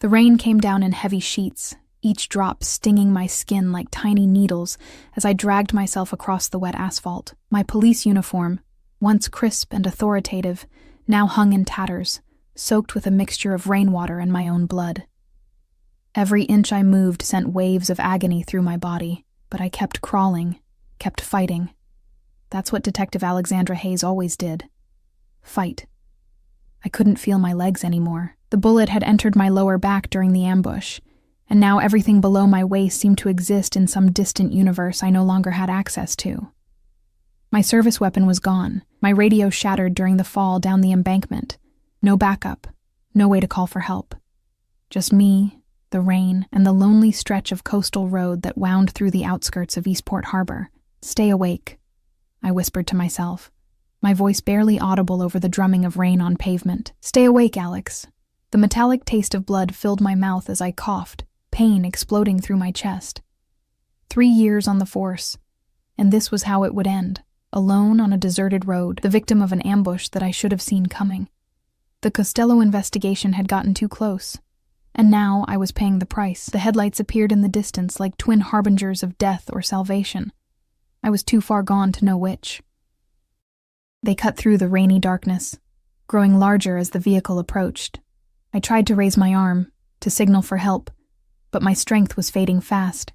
The rain came down in heavy sheets, each drop stinging my skin like tiny needles as I dragged myself across the wet asphalt. My police uniform, once crisp and authoritative, now hung in tatters, soaked with a mixture of rainwater and my own blood. Every inch I moved sent waves of agony through my body, but I kept crawling, kept fighting. That's what Detective Alexandra Hayes always did. Fight. I couldn't feel my legs anymore. The bullet had entered my lower back during the ambush, and now everything below my waist seemed to exist in some distant universe I no longer had access to. My service weapon was gone, my radio shattered during the fall down the embankment. No backup, no way to call for help. Just me, the rain, and the lonely stretch of coastal road that wound through the outskirts of Eastport Harbor. Stay awake, I whispered to myself, my voice barely audible over the drumming of rain on pavement. Stay awake, Alex. The metallic taste of blood filled my mouth as I coughed, pain exploding through my chest. 3 years on the force, and this was how it would end, alone on a deserted road, the victim of an ambush that I should have seen coming. The Costello investigation had gotten too close, and now I was paying the price. The headlights appeared in the distance like twin harbingers of death or salvation. I was too far gone to know which. They cut through the rainy darkness, growing larger as the vehicle approached. I tried to raise my arm, to signal for help, but my strength was fading fast,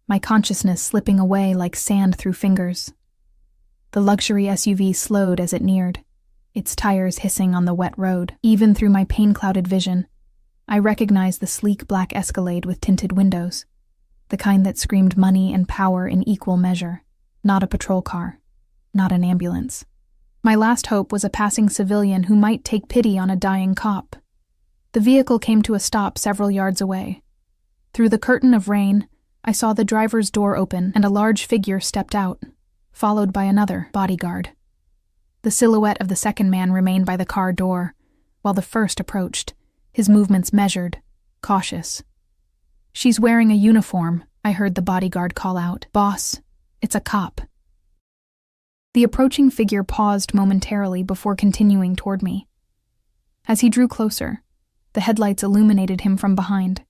my consciousness slipping away like sand through fingers. The luxury SUV slowed as it neared, its tires hissing on the wet road. Even through my pain-clouded vision, I recognized the sleek black Escalade with tinted windows, the kind that screamed money and power in equal measure. Not a patrol car, not an ambulance. My last hope was a passing civilian who might take pity on a dying cop. The vehicle came to a stop several yards away. Through the curtain of rain, I saw the driver's door open and a large figure stepped out, followed by another bodyguard. The silhouette of the second man remained by the car door, while the first approached, his movements measured, cautious. "She's wearing a uniform," I heard the bodyguard call out. "Boss, it's a cop." The approaching figure paused momentarily before continuing toward me. As he drew closer, the headlights illuminated him from behind,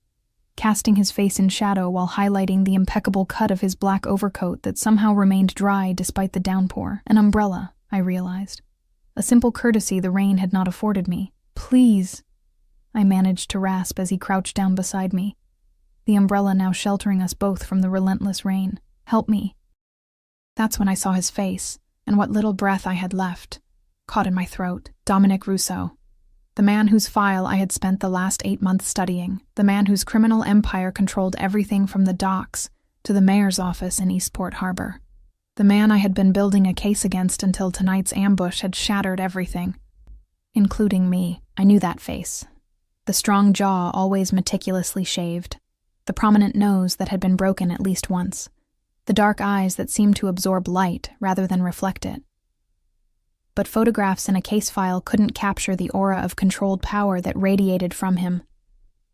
casting his face in shadow while highlighting the impeccable cut of his black overcoat that somehow remained dry despite the downpour. An umbrella, I realized. A simple courtesy the rain had not afforded me. "Please," I managed to rasp as he crouched down beside me, the umbrella now sheltering us both from the relentless rain. "Help me." That's when I saw his face, and what little breath I had left, caught in my throat. Dominic Rousseau. The man whose file I had spent the last 8 months studying, the man whose criminal empire controlled everything from the docks to the mayor's office in Eastport Harbor. The man I had been building a case against until tonight's ambush had shattered everything, including me. I knew that face. The strong jaw always meticulously shaved, the prominent nose that had been broken at least once, the dark eyes that seemed to absorb light rather than reflect it. But photographs in a case file couldn't capture the aura of controlled power that radiated from him,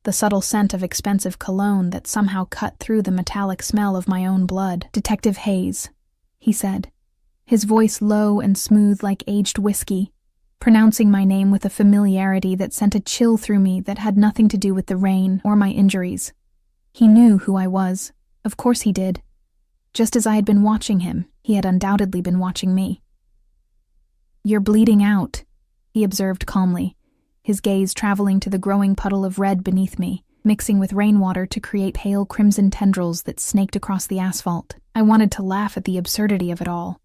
the subtle scent of expensive cologne that somehow cut through the metallic smell of my own blood. "Detective Hayes," he said, his voice low and smooth like aged whiskey, pronouncing my name with a familiarity that sent a chill through me that had nothing to do with the rain or my injuries. He knew who I was. Of course he did. Just as I had been watching him, he had undoubtedly been watching me. "You're bleeding out," he observed calmly, his gaze traveling to the growing puddle of red beneath me, mixing with rainwater to create pale crimson tendrils that snaked across the asphalt. I wanted to laugh at the absurdity of it all.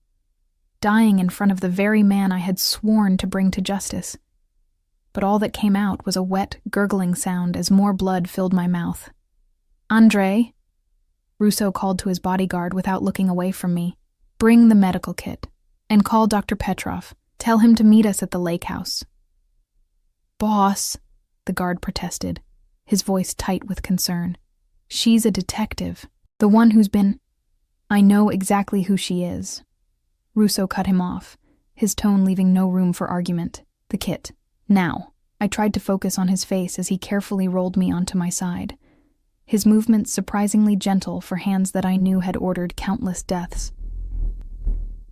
Dying in front of the very man I had sworn to bring to justice. But all that came out was a wet, gurgling sound as more blood filled my mouth. "Andre," Rousseau called to his bodyguard without looking away from me, "bring the medical kit, and call Dr. Petrov. Tell him to meet us at the lake house." "Boss," the guard protested, his voice tight with concern. "She's a detective, the one who's been—" "I know exactly who she is." Rousseau cut him off, his tone leaving no room for argument. "The kit. Now." I tried to focus on his face as he carefully rolled me onto my side, his movements surprisingly gentle for hands that I knew had ordered countless deaths.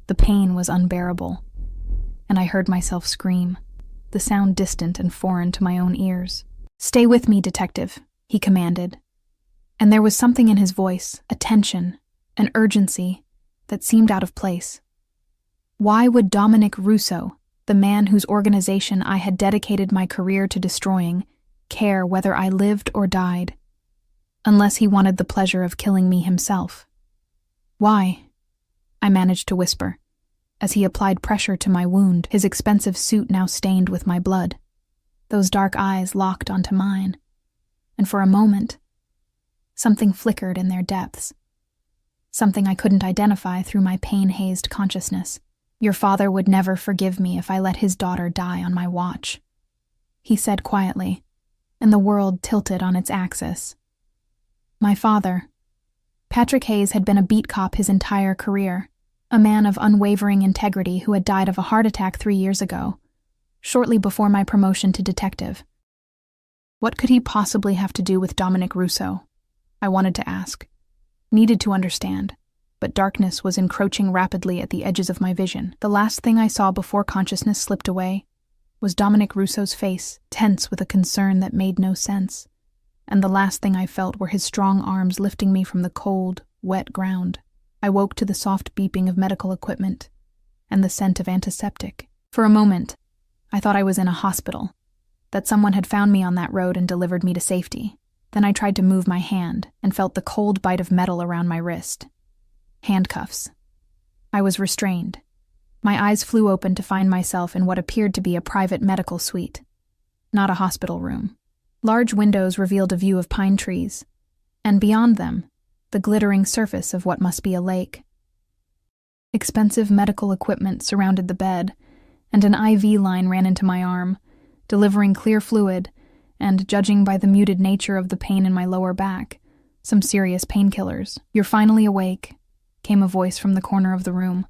The pain was unbearable, and I heard myself scream, the sound distant and foreign to my own ears. "Stay with me, detective," he commanded. And there was something in his voice, a tension, an urgency, that seemed out of place. Why would Dominic Russo, the man whose organization I had dedicated my career to destroying, care whether I lived or died? Unless he wanted the pleasure of killing me himself. Why? I managed to whisper, as he applied pressure to my wound, his expensive suit now stained with my blood. Those dark eyes locked onto mine, and for a moment, something flickered in their depths. Something I couldn't identify through my pain-hazed consciousness. Your father would never forgive me if I let his daughter die on my watch, he said quietly, and the world tilted on its axis. My father. Patrick Hayes had been a beat cop his entire career, a man of unwavering integrity who had died of a heart attack 3 years ago, shortly before my promotion to detective. What could he possibly have to do with Dominic Russo? I wanted to ask, needed to understand, but darkness was encroaching rapidly at the edges of my vision. The last thing I saw before consciousness slipped away was Dominic Russo's face, tense with a concern that made no sense, and the last thing I felt were his strong arms lifting me from the cold, wet ground. I woke to the soft beeping of medical equipment and the scent of antiseptic. For a moment, I thought I was in a hospital, that someone had found me on that road and delivered me to safety. Then I tried to move my hand and felt the cold bite of metal around my wrist. Handcuffs. I was restrained. My eyes flew open to find myself in what appeared to be a private medical suite, not a hospital room. Large windows revealed a view of pine trees, and beyond them, the glittering surface of what must be a lake. Expensive medical equipment surrounded the bed, and an IV line ran into my arm, delivering clear fluid, and, judging by the muted nature of the pain in my lower back, some serious painkillers. You're finally awake, came a voice from the corner of the room.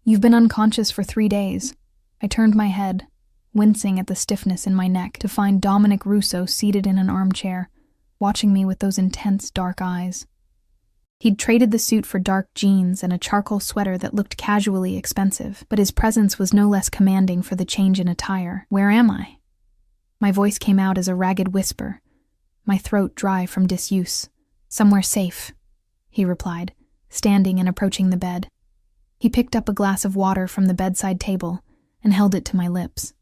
You've been unconscious for 3 days. I turned my head, wincing at the stiffness in my neck, to find Dominic Russo seated in an armchair, watching me with those intense dark eyes. He'd traded the suit for dark jeans and a charcoal sweater that looked casually expensive, but his presence was no less commanding for the change in attire. Where am I? My voice came out as a ragged whisper, my throat dry from disuse. Somewhere safe, he replied, standing and approaching the bed. He picked up a glass of water from the bedside table and held it to my lips.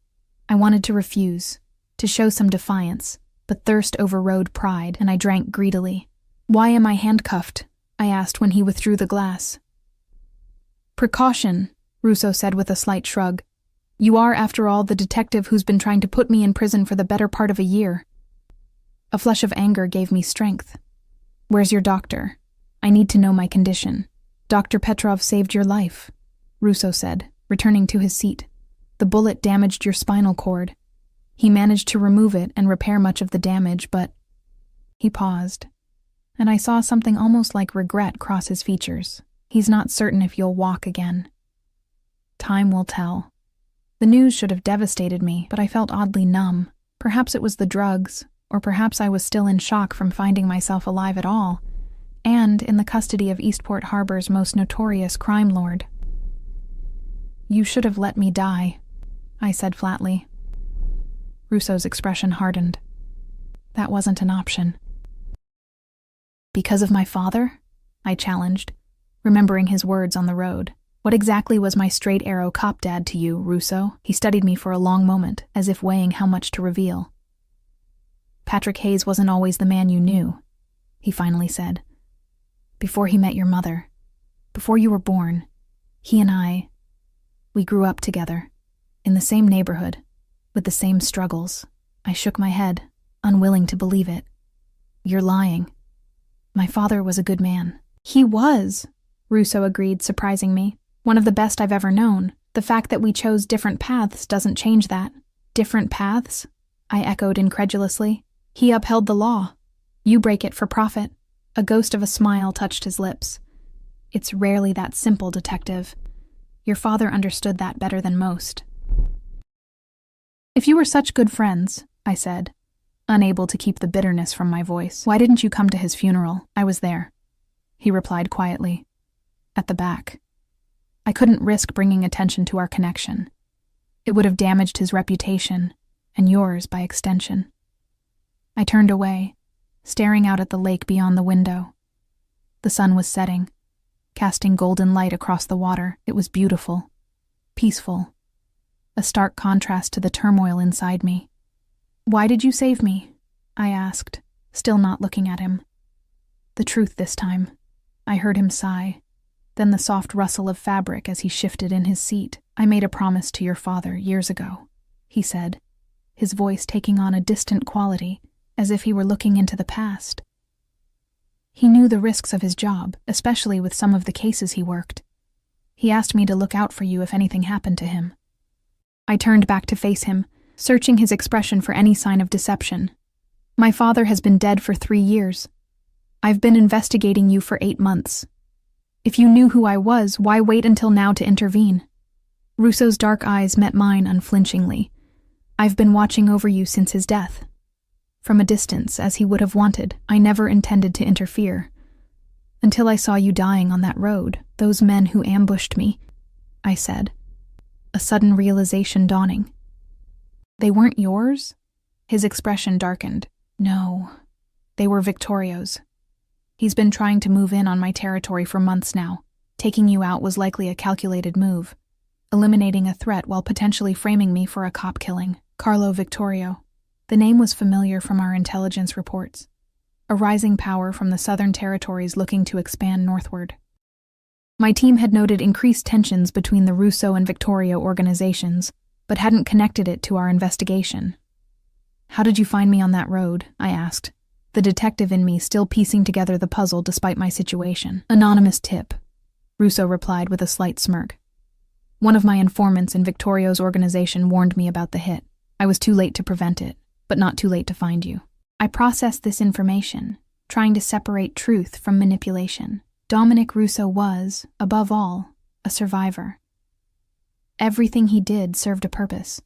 I wanted to refuse, to show some defiance, but thirst overrode pride, and I drank greedily. Why am I handcuffed? I asked when he withdrew the glass. Precaution, Russo said with a slight shrug. You are, after all, the detective who's been trying to put me in prison for the better part of a year. A flush of anger gave me strength. Where's your doctor? I need to know my condition. Dr. Petrov saved your life, Russo said, returning to his seat. The bullet damaged your spinal cord. He managed to remove it and repair much of the damage, but... He paused, and I saw something almost like regret cross his features. He's not certain if you'll walk again. Time will tell. The news should have devastated me, but I felt oddly numb. Perhaps it was the drugs, or perhaps I was still in shock from finding myself alive at all, and in the custody of Eastport Harbor's most notorious crime lord. You should have let me die, I said flatly. Russo's expression hardened. That wasn't an option. Because of my father? I challenged, remembering his words on the road. What exactly was my straight-arrow cop dad to you, Russo? He studied me for a long moment, as if weighing how much to reveal. Patrick Hayes wasn't always the man you knew, he finally said. Before he met your mother, before you were born, he and I, we grew up together, in the same neighborhood, with the same struggles. I shook my head, unwilling to believe it. You're lying. My father was a good man. He was, Russo agreed, surprising me. One of the best I've ever known. The fact that we chose different paths doesn't change that. Different paths? I echoed incredulously. He upheld the law. You break it for profit. A ghost of a smile touched his lips. It's rarely that simple, detective. Your father understood that better than most. If you were such good friends, I said, unable to keep the bitterness from my voice, why didn't you come to his funeral? I was there, he replied quietly. At the back. I couldn't risk bringing attention to our connection. It would have damaged his reputation, and yours by extension. I turned away, staring out at the lake beyond the window. The sun was setting, casting golden light across the water. It was beautiful, peaceful, a stark contrast to the turmoil inside me. "Why did you save me?" I asked, still not looking at him. The truth this time. I heard him sigh, then the soft rustle of fabric as he shifted in his seat. "I made a promise to your father years ago," he said, his voice taking on a distant quality, as if he were looking into the past. He knew the risks of his job, especially with some of the cases he worked. He asked me to look out for you if anything happened to him. I turned back to face him, searching his expression for any sign of deception. "My father has been dead for 3 years. I've been investigating you for 8 months. If you knew who I was, why wait until now to intervene?" Russo's dark eyes met mine unflinchingly. "I've been watching over you since his death. From a distance, as he would have wanted. I never intended to interfere. Until I saw you dying on that road, those men who ambushed me," I said, a sudden realization dawning. "They weren't yours?" His expression darkened. "No, they were Victorio's. He's been trying to move in on my territory for months now. Taking you out was likely a calculated move, eliminating a threat while potentially framing me for a cop killing. Carlo Victorio. The name was familiar from our intelligence reports. A rising power from the southern territories looking to expand northward. My team had noted increased tensions between the Russo and Victorio organizations, but hadn't connected it to our investigation. "How did you find me on that road?" I asked, the detective in me still piecing together the puzzle despite my situation. "Anonymous tip," Russo replied with a slight smirk. "One of my informants in Victorio's organization warned me about the hit. I was too late to prevent it, but not too late to find you. I processed this information, trying to separate truth from manipulation. Dominic Russo was, above all, a survivor. Everything he did served a purpose."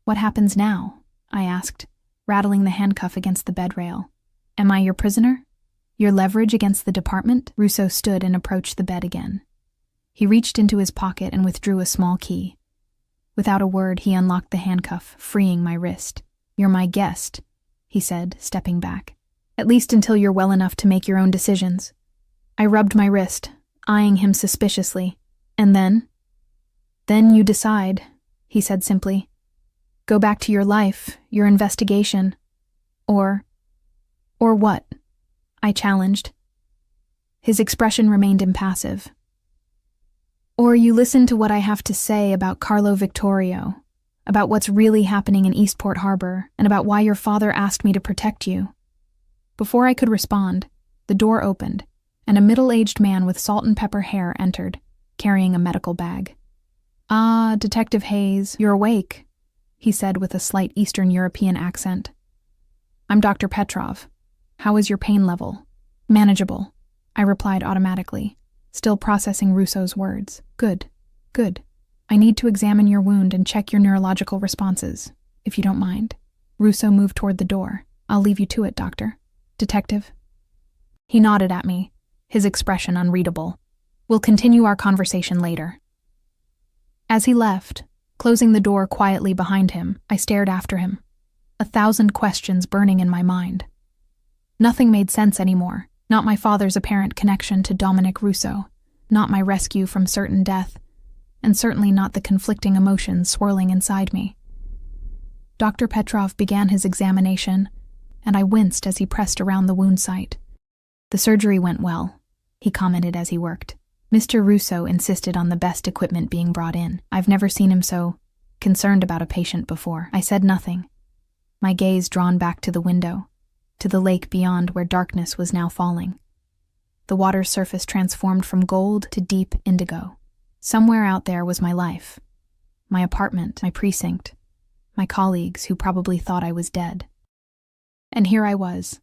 "What happens now?" I asked, rattling the handcuff against the bed rail. "Am I your prisoner? Your leverage against the department?" Russo stood and approached the bed again. He reached into his pocket and withdrew a small key. Without a word, he unlocked the handcuff, freeing my wrist. "You're my guest," he said, stepping back. "At least until you're well enough to make your own decisions." I rubbed my wrist, eyeing him suspiciously. "And then?" "Then you decide," he said simply. "Go back to your life, your investigation. Or what?" I challenged. His expression remained impassive. "Or you listen to what I have to say about Carlo Victorio, about what's really happening in Eastport Harbor, and about why your father asked me to protect you." Before I could respond, the door opened, and a middle-aged man with salt and pepper hair entered, carrying a medical bag. "Ah, Detective Hayes, you're awake," he said with a slight Eastern European accent. "I'm Dr. Petrov. How is your pain level?" "Manageable," I replied automatically, still processing Russo's words. Good. I need to examine your wound and check your neurological responses, if you don't mind." Russo moved toward the door. "I'll leave you to it, Doctor. Detective." He nodded at me, his expression unreadable. "We'll continue our conversation later." As he left, closing the door quietly behind him, I stared after him, 1,000 questions burning in my mind. Nothing made sense anymore, not my father's apparent connection to Dominic Russo, not my rescue from certain death, and certainly not the conflicting emotions swirling inside me. Dr. Petrov began his examination, and I winced as he pressed around the wound site. "The surgery went well," he commented as he worked. Mr. Russo insisted on the best equipment being brought in. I've never seen him so concerned about a patient before. I said nothing, my gaze drawn back to the window, to the lake beyond where darkness was now falling. The water's surface transformed from gold to deep indigo. Somewhere out there was my life, my apartment, my precinct, my colleagues who probably thought I was dead. And here I was,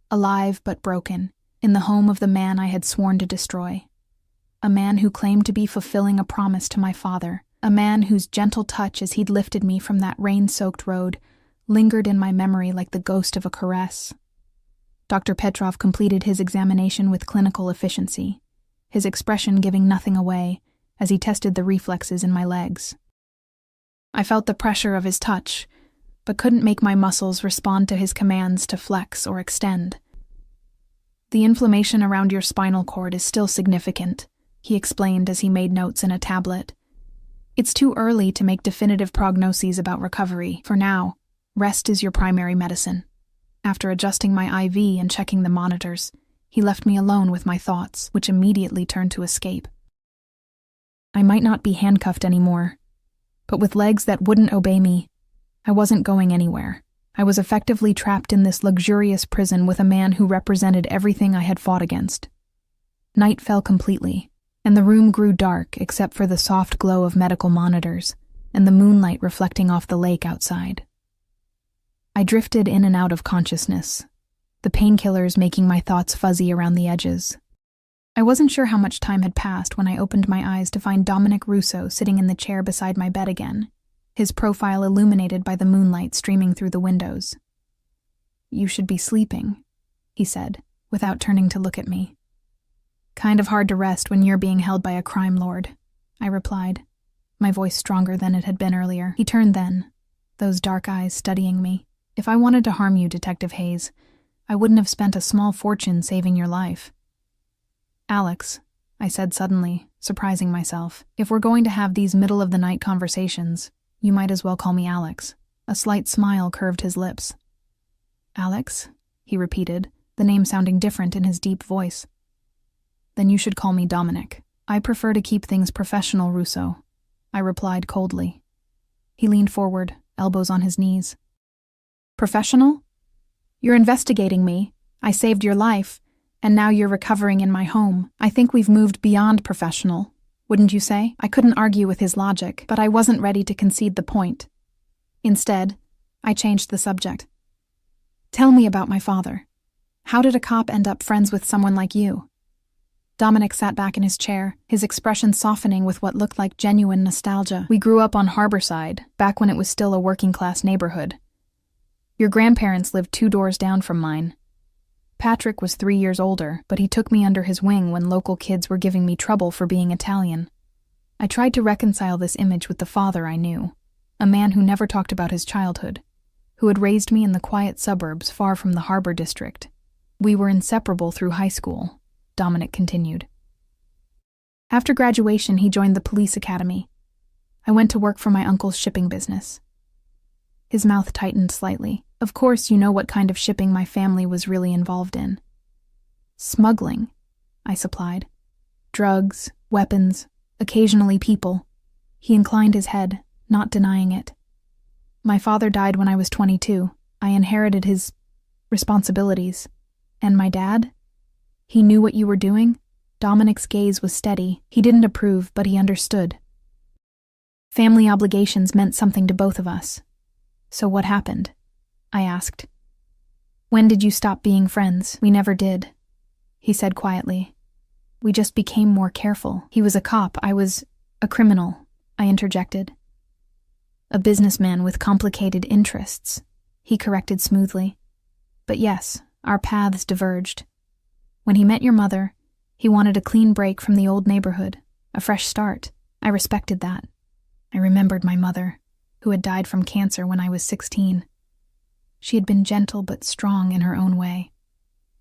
alive but broken, in the home of the man I had sworn to destroy. A man who claimed to be fulfilling a promise to my father, a man whose gentle touch as he'd lifted me from that rain-soaked road lingered in my memory like the ghost of a caress. Dr. Petrov completed his examination with clinical efficiency, his expression giving nothing away as he tested the reflexes in my legs. I felt the pressure of his touch, but couldn't make my muscles respond to his commands to flex or extend. The inflammation around your spinal cord is still significant, he explained as he made notes in a tablet. It's too early to make definitive prognoses about recovery. For now, rest is your primary medicine. After adjusting my IV and checking the monitors, he left me alone with my thoughts, which immediately turned to escape. I might not be handcuffed anymore, but with legs that wouldn't obey me, I wasn't going anywhere. I was effectively trapped in this luxurious prison with a man who represented everything I had fought against. Night fell completely, and the room grew dark except for the soft glow of medical monitors and the moonlight reflecting off the lake outside. I drifted in and out of consciousness, the painkillers making my thoughts fuzzy around the edges. I wasn't sure how much time had passed when I opened my eyes to find Dominic Russo sitting in the chair beside my bed again, his profile illuminated by the moonlight streaming through the windows. "You should be sleeping," he said, without turning to look at me. "Kind of hard to rest when you're being held by a crime lord," I replied, my voice stronger than it had been earlier. He turned then, those dark eyes studying me. "If I wanted to harm you, Detective Hayes, I wouldn't have spent a small fortune saving your life." "Alex," I said suddenly, surprising myself, "if we're going to have these middle-of-the-night conversations, you might as well call me Alex." A slight smile curved his lips. "Alex?" he repeated, the name sounding different in his deep voice. "Then you should call me Dominic. I prefer to keep things professional, Russo," I replied coldly. He leaned forward, elbows on his knees. "Professional? You're investigating me. I saved your life, and now you're recovering in my home. I think we've moved beyond professional, wouldn't you say?" I couldn't argue with his logic, but I wasn't ready to concede the point. Instead, I changed the subject. "Tell me about my father. How did a cop end up friends with someone like you?" Dominic sat back in his chair, his expression softening with what looked like genuine nostalgia. "We grew up on Harborside, back when it was still a working-class neighborhood. Your grandparents lived 2 doors down from mine. Patrick was 3 years older, but he took me under his wing when local kids were giving me trouble for being Italian. I tried to reconcile this image with the father I knew, a man who never talked about his childhood, who had raised me in the quiet suburbs far from the harbor district. We were inseparable through high school," Dominic continued. "After graduation, he joined the police academy. I went to work for my uncle's shipping business." His mouth tightened slightly. "Of course you know what kind of shipping my family was really involved in." "Smuggling," I supplied. "Drugs, weapons, occasionally people." He inclined his head, not denying it. "My father died when I was 22. I inherited his responsibilities. And my dad? He knew what you were doing?" Dominic's gaze was steady. He didn't approve, but he understood. "Family obligations meant something to both of us. So what happened?" I asked. "When did you stop being friends?" "We never did," he said quietly. "We just became more careful. He was a cop, I was a criminal," I interjected. "A businessman with complicated interests," he corrected smoothly. "But yes, our paths diverged. When he met your mother, he wanted a clean break from the old neighborhood, a fresh start. I respected that. I remembered my mother, who had died from cancer when I was 16. She had been gentle but strong in her own way.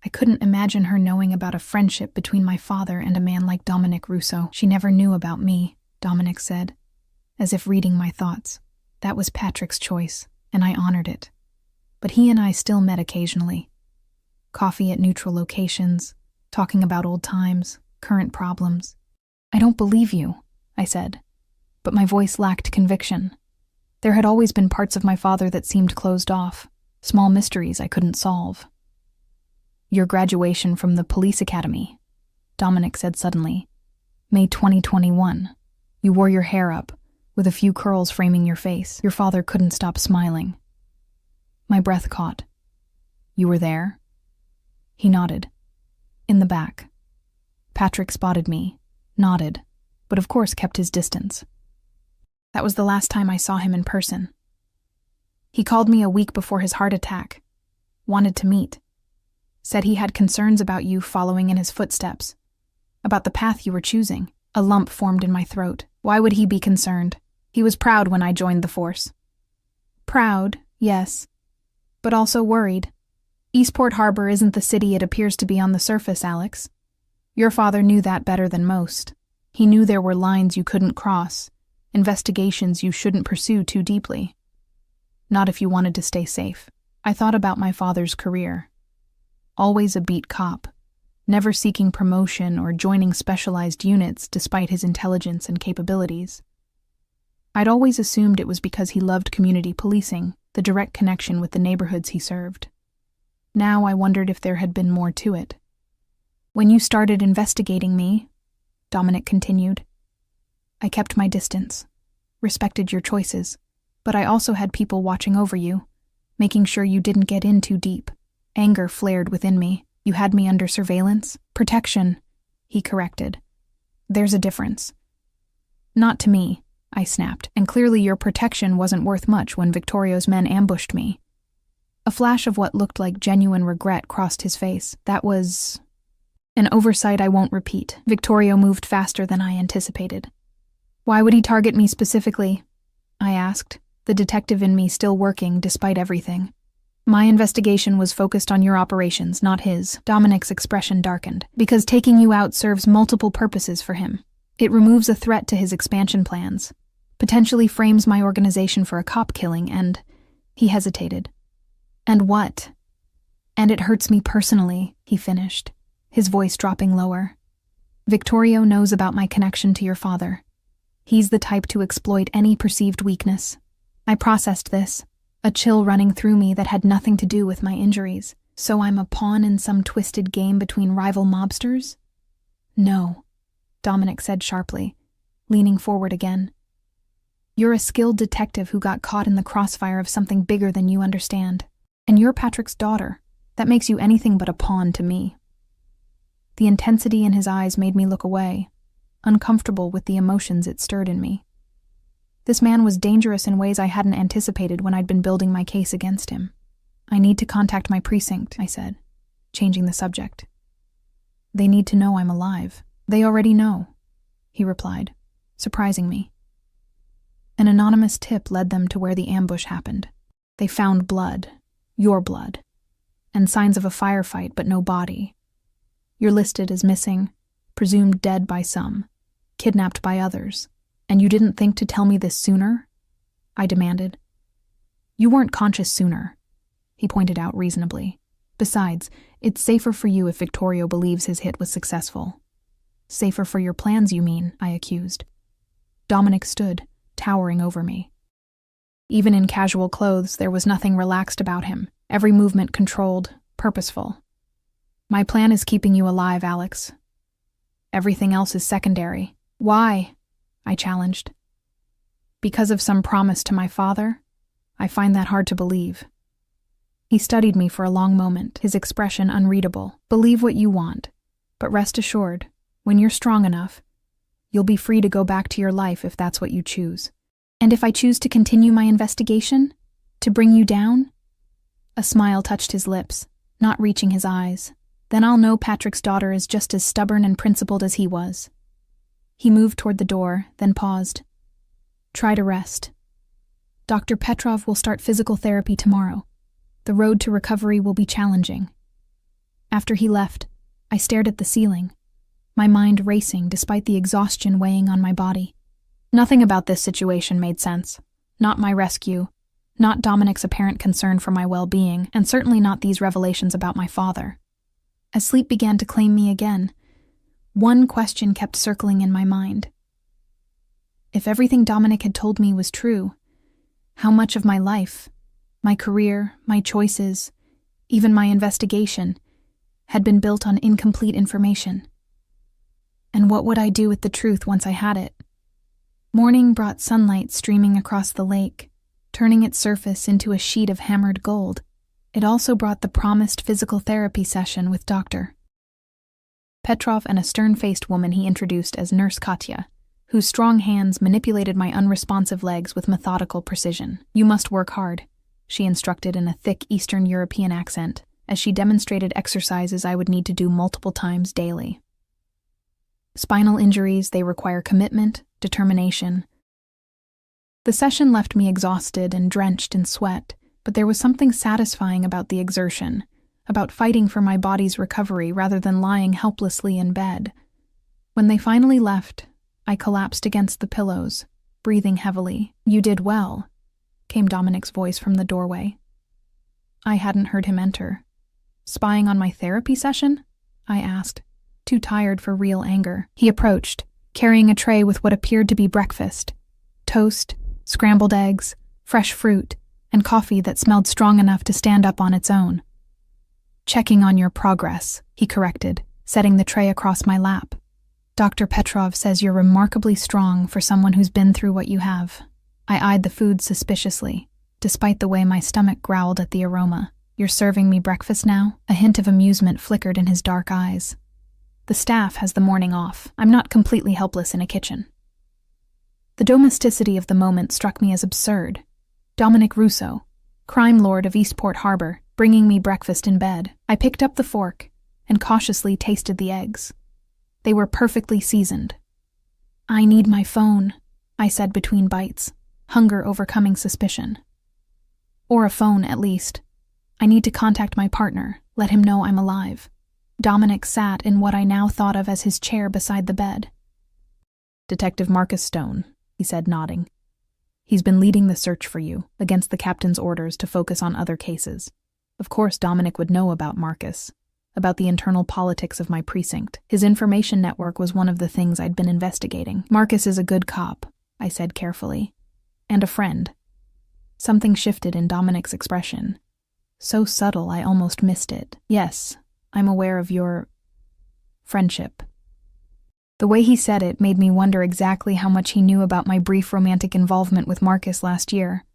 I couldn't imagine her knowing about a friendship between my father and a man like Dominic Russo. "She never knew about me," Dominic said, as if reading my thoughts. "That was Patrick's choice, and I honored it. But he and I still met occasionally. Coffee at neutral locations, talking about old times, current problems." "I don't believe you," I said, but my voice lacked conviction. There had always been parts of my father that seemed closed off, small mysteries I couldn't solve. "Your graduation from the police academy," Dominic said suddenly. "May 2021. You wore your hair up, with a few curls framing your face. Your father couldn't stop smiling." My breath caught. "You were there?" He nodded. "In the back." Patrick spotted me, nodded, but of course kept his distance. That was the last time I saw him in person. He called me a week before his heart attack. Wanted to meet. Said he had concerns about you following in his footsteps. About the path you were choosing. A lump formed in my throat. Why would he be concerned? He was proud when I joined the force. "Proud, Yes, but also worried. Eastport Harbor isn't the city it appears to be on the surface, Alex. Your father knew that better than most. He knew there were lines you couldn't cross, investigations you shouldn't pursue too deeply. Not if you wanted to stay safe. I thought about my father's career. Always a beat cop, never seeking promotion or joining specialized units despite his intelligence and capabilities. I'd always assumed it was because he loved community policing, the direct connection with the neighborhoods he served. Now I wondered if there had been more to it. When you started investigating me, Dominic continued, I kept my distance, respected your choices, but I also had people watching over you, making sure you didn't get in too deep. Anger flared within me. You had me under surveillance? Protection, he corrected. There's a difference. Not to me, I snapped, and clearly your protection wasn't worth much when Victorio's men ambushed me. A flash of what looked like genuine regret crossed his face. That was an oversight I won't repeat. Victorio moved faster than I anticipated. Why would he target me specifically? I asked, the detective in me still working despite everything. My investigation was focused on your operations, not his. Dominic's expression darkened. Because taking you out serves multiple purposes for him. It removes a threat to his expansion plans, potentially frames my organization for a cop killing, and... He hesitated. And what? And it hurts me personally, he finished, his voice dropping lower. Victorio knows about my connection to your father. He's the type to exploit any perceived weakness. I processed this, a chill running through me that had nothing to do with my injuries. So I'm a pawn in some twisted game between rival mobsters? No, Dominic said sharply, leaning forward again. You're a skilled detective who got caught in the crossfire of something bigger than you understand. And you're Patrick's daughter. That makes you anything but a pawn to me. The intensity in his eyes made me look away, uncomfortable with the emotions it stirred in me. This man was dangerous in ways I hadn't anticipated when I'd been building my case against him. I need to contact my precinct, I said, changing the subject. They need to know I'm alive. They already know, he replied, surprising me. An anonymous tip led them to where the ambush happened. They found blood, your blood, and signs of a firefight but no body. You're listed as missing, presumed dead by some, kidnapped by others, and you didn't think to tell me this sooner? I demanded. You weren't conscious sooner, he pointed out reasonably. Besides, it's safer for you if Victorio believes his hit was successful. Safer for your plans, you mean, I accused. Dominic stood, towering over me. Even in casual clothes, there was nothing relaxed about him, every movement controlled, purposeful. My plan is keeping you alive, Alex. Everything else is secondary. Why? I challenged. Because of some promise to my father? I find that hard to believe. He studied me for a long moment, his expression unreadable. Believe what you want, but rest assured, when you're strong enough, you'll be free to go back to your life if that's what you choose. And if I choose to continue my investigation? To bring you down? A smile touched his lips, not reaching his eyes. Then I'll know Patrick's daughter is just as stubborn and principled as he was. He moved toward the door, then paused. Try to rest. Dr. Petrov will start physical therapy tomorrow. The road to recovery will be challenging. After he left, I stared at the ceiling, my mind racing despite the exhaustion weighing on my body. Nothing about this situation made sense. Not my rescue, not Dominic's apparent concern for my well-being, and certainly not these revelations about my father. As sleep began to claim me again, one question kept circling in my mind. If everything Dominic had told me was true, how much of my life, my career, my choices, even my investigation, had been built on incomplete information? And what would I do with the truth once I had it? Morning brought sunlight streaming across the lake, turning its surface into a sheet of hammered gold. It also brought the promised physical therapy session with Dr. Petrov and a stern-faced woman he introduced as Nurse Katya, whose strong hands manipulated my unresponsive legs with methodical precision. You must work hard, she instructed in a thick Eastern European accent, as she demonstrated exercises I would need to do multiple times daily. Spinal injuries, they require commitment, determination. The session left me exhausted and drenched in sweat, but there was something satisfying about the exertion, about fighting for my body's recovery rather than lying helplessly in bed. When they finally left, I collapsed against the pillows, breathing heavily. "You did well," came Dominic's voice from the doorway. I hadn't heard him enter. "Spying on my therapy session?" I asked, too tired for real anger. He approached, carrying a tray with what appeared to be breakfast: toast, scrambled eggs, fresh fruit, and coffee that smelled strong enough to stand up on its own. "Checking on your progress," he corrected, setting the tray across my lap. "Dr. Petrov says you're remarkably strong for someone who's been through what you have." I eyed the food suspiciously, despite the way my stomach growled at the aroma. "You're serving me breakfast now?" A hint of amusement flickered in his dark eyes. "The staff has the morning off. I'm not completely helpless in a kitchen." The domesticity of the moment struck me as absurd. Dominic Russo, crime lord of Eastport Harbor, bringing me breakfast in bed. I picked up the fork and cautiously tasted the eggs. They were perfectly seasoned. "I need my phone," I said between bites, hunger overcoming suspicion. "Or a phone, at least. I need to contact my partner, let him know I'm alive." Dominic sat in what I now thought of as his chair beside the bed. "Detective Marcus Stone," he said, nodding. "He's been leading the search for you, against the captain's orders to focus on other cases. Of course Dominic would know about Marcus, about the internal politics of my precinct. His information network was one of the things I'd been investigating. Marcus is a good cop," I said carefully, "and a friend." Something shifted in Dominic's expression. So subtle I almost missed it. "Yes, I'm aware of your friendship." The way he said it made me wonder exactly how much he knew about my brief romantic involvement with Marcus last year.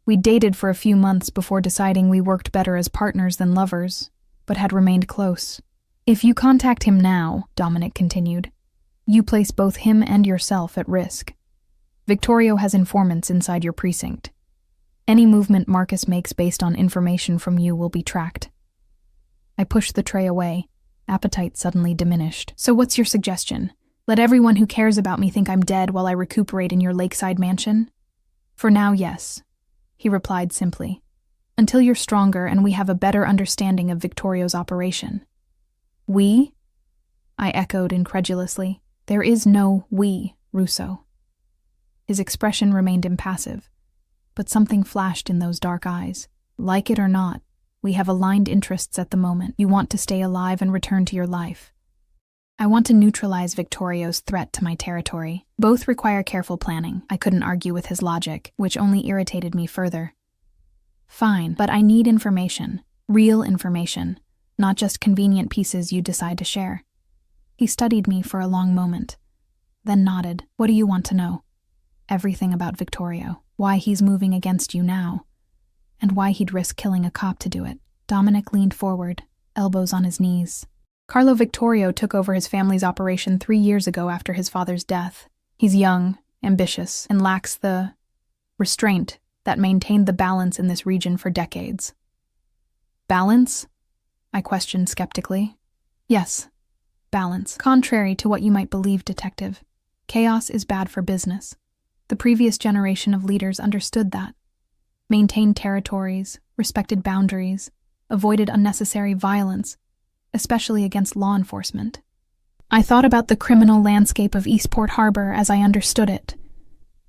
We'd dated for a few months before deciding we worked better as partners than lovers, but had remained close. "If you contact him now," Dominic continued, "you place both him and yourself at risk. Victorio has informants inside your precinct. Any movement Marcus makes based on information from you will be tracked." I pushed the tray away, appetite suddenly diminished. "So what's your suggestion? Let everyone who cares about me think I'm dead while I recuperate in your lakeside mansion?" "For now, yes," he replied simply. "Until you're stronger and we have a better understanding of Victorio's operation." "We?" I echoed incredulously. "There is no we, Russo." His expression remained impassive, but something flashed in those dark eyes. "Like it or not, we have aligned interests at the moment. You want to stay alive and return to your life. I want to neutralize Victorio's threat to my territory. Both require careful planning." I couldn't argue with his logic, which only irritated me further. "Fine, but I need information. Real information, not just convenient pieces you decide to share." He studied me for a long moment, then nodded. "What do you want to know?" "Everything about Victorio. Why he's moving against you now, and why he'd risk killing a cop to do it." Dominic leaned forward, elbows on his knees. "Carlo Victorio took over his family's operation 3 years ago after his father's death. He's young, ambitious, and lacks the restraint that maintained the balance in this region for decades." "Balance?" I questioned skeptically. "Yes, balance. Contrary to what you might believe, Detective, chaos is bad for business. The previous generation of leaders understood that. Maintained territories, respected boundaries, avoided unnecessary violence, especially against law enforcement. I thought about the criminal landscape of Eastport Harbor as I understood it.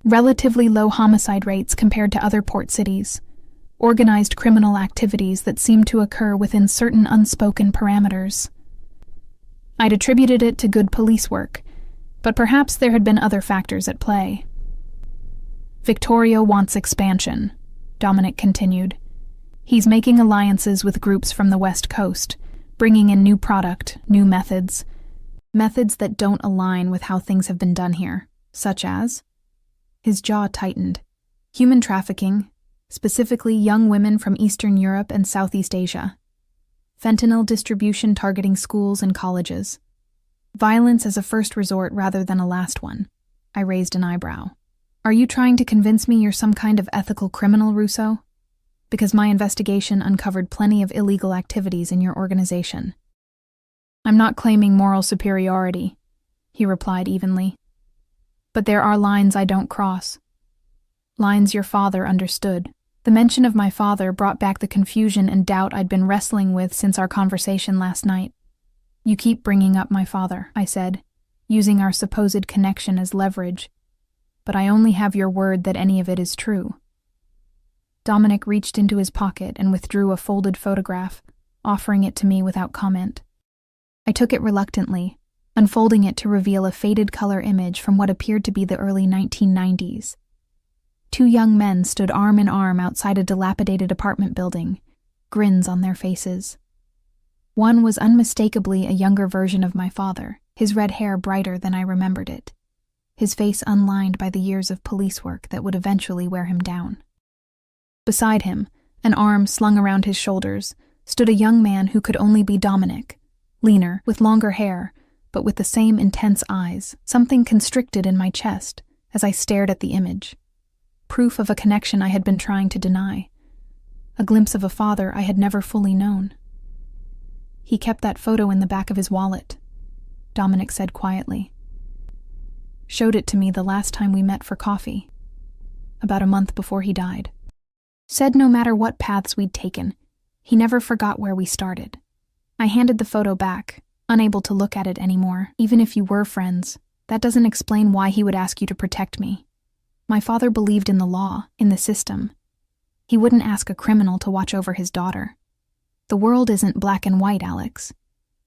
Relatively low homicide rates compared to other port cities, organized criminal activities that seemed to occur within certain unspoken parameters. I'd attributed it to good police work, but perhaps there had been other factors at play. "Victorio wants expansion," Dominic continued. "He's making alliances with groups from the West Coast, bringing in new product, new methods that don't align with how things have been done here, such as..." His jaw tightened. "Human trafficking, specifically young women from Eastern Europe and Southeast Asia. Fentanyl distribution targeting schools and colleges. Violence as a first resort rather than a last one." I raised an eyebrow. "Are you trying to convince me you're some kind of ethical criminal, Russo? Because my investigation uncovered plenty of illegal activities in your organization." "I'm not claiming moral superiority," he replied evenly. "But there are lines I don't cross. Lines your father understood." The mention of my father brought back the confusion and doubt I'd been wrestling with since our conversation last night. "You keep bringing up my father," I said, using our supposed connection as leverage. "But I only have your word that any of it is true." Dominic reached into his pocket and withdrew a folded photograph, offering it to me without comment. I took it reluctantly, unfolding it to reveal a faded color image from what appeared to be the early 1990s. Two young men stood arm in arm outside a dilapidated apartment building, grins on their faces. One was unmistakably a younger version of my father, his red hair brighter than I remembered it, his face unlined by the years of police work that would eventually wear him down. Beside him, an arm slung around his shoulders, stood a young man who could only be Dominic, leaner, with longer hair, but with the same intense eyes. Something constricted in my chest as I stared at the image. Proof of a connection I had been trying to deny. A glimpse of a father I had never fully known. "He kept that photo in the back of his wallet," Dominic said quietly. "Showed it to me the last time we met for coffee, about a month before he died. Said no matter what paths we'd taken, he never forgot where we started." I handed the photo back, unable to look at it anymore. "Even if you were friends, that doesn't explain why he would ask you to protect me. My father believed in the law, in the system. He wouldn't ask a criminal to watch over his daughter. The world isn't black and white, Alex.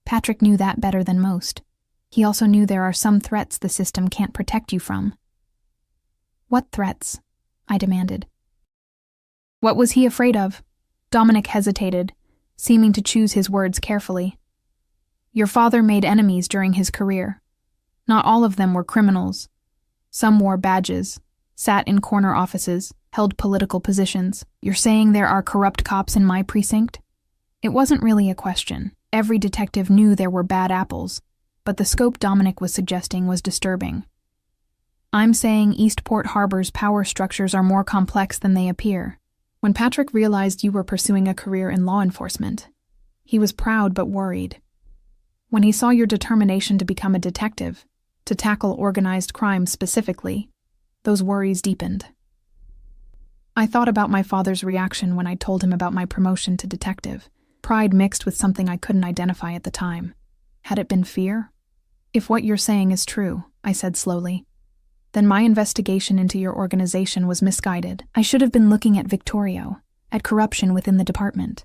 Patrick knew that better than most. He also knew there are some threats the system can't protect you from." "What threats?" I demanded. "What was he afraid of?" Dominic hesitated, seeming to choose his words carefully. "Your father made enemies during his career. Not all of them were criminals. Some wore badges, sat in corner offices, held political positions. You're saying there are corrupt cops in my precinct?" It wasn't really a question. Every detective knew there were bad apples, but the scope Dominic was suggesting was disturbing. "I'm saying Eastport Harbor's power structures are more complex than they appear. When Patrick realized you were pursuing a career in law enforcement, he was proud but worried. When he saw your determination to become a detective, to tackle organized crime specifically, those worries deepened." I thought about my father's reaction when I told him about my promotion to detective, pride mixed with something I couldn't identify at the time. Had it been fear? "If what you're saying is true," I said slowly, "then my investigation into your organization was misguided. I should have been looking at Victorio, at corruption within the department."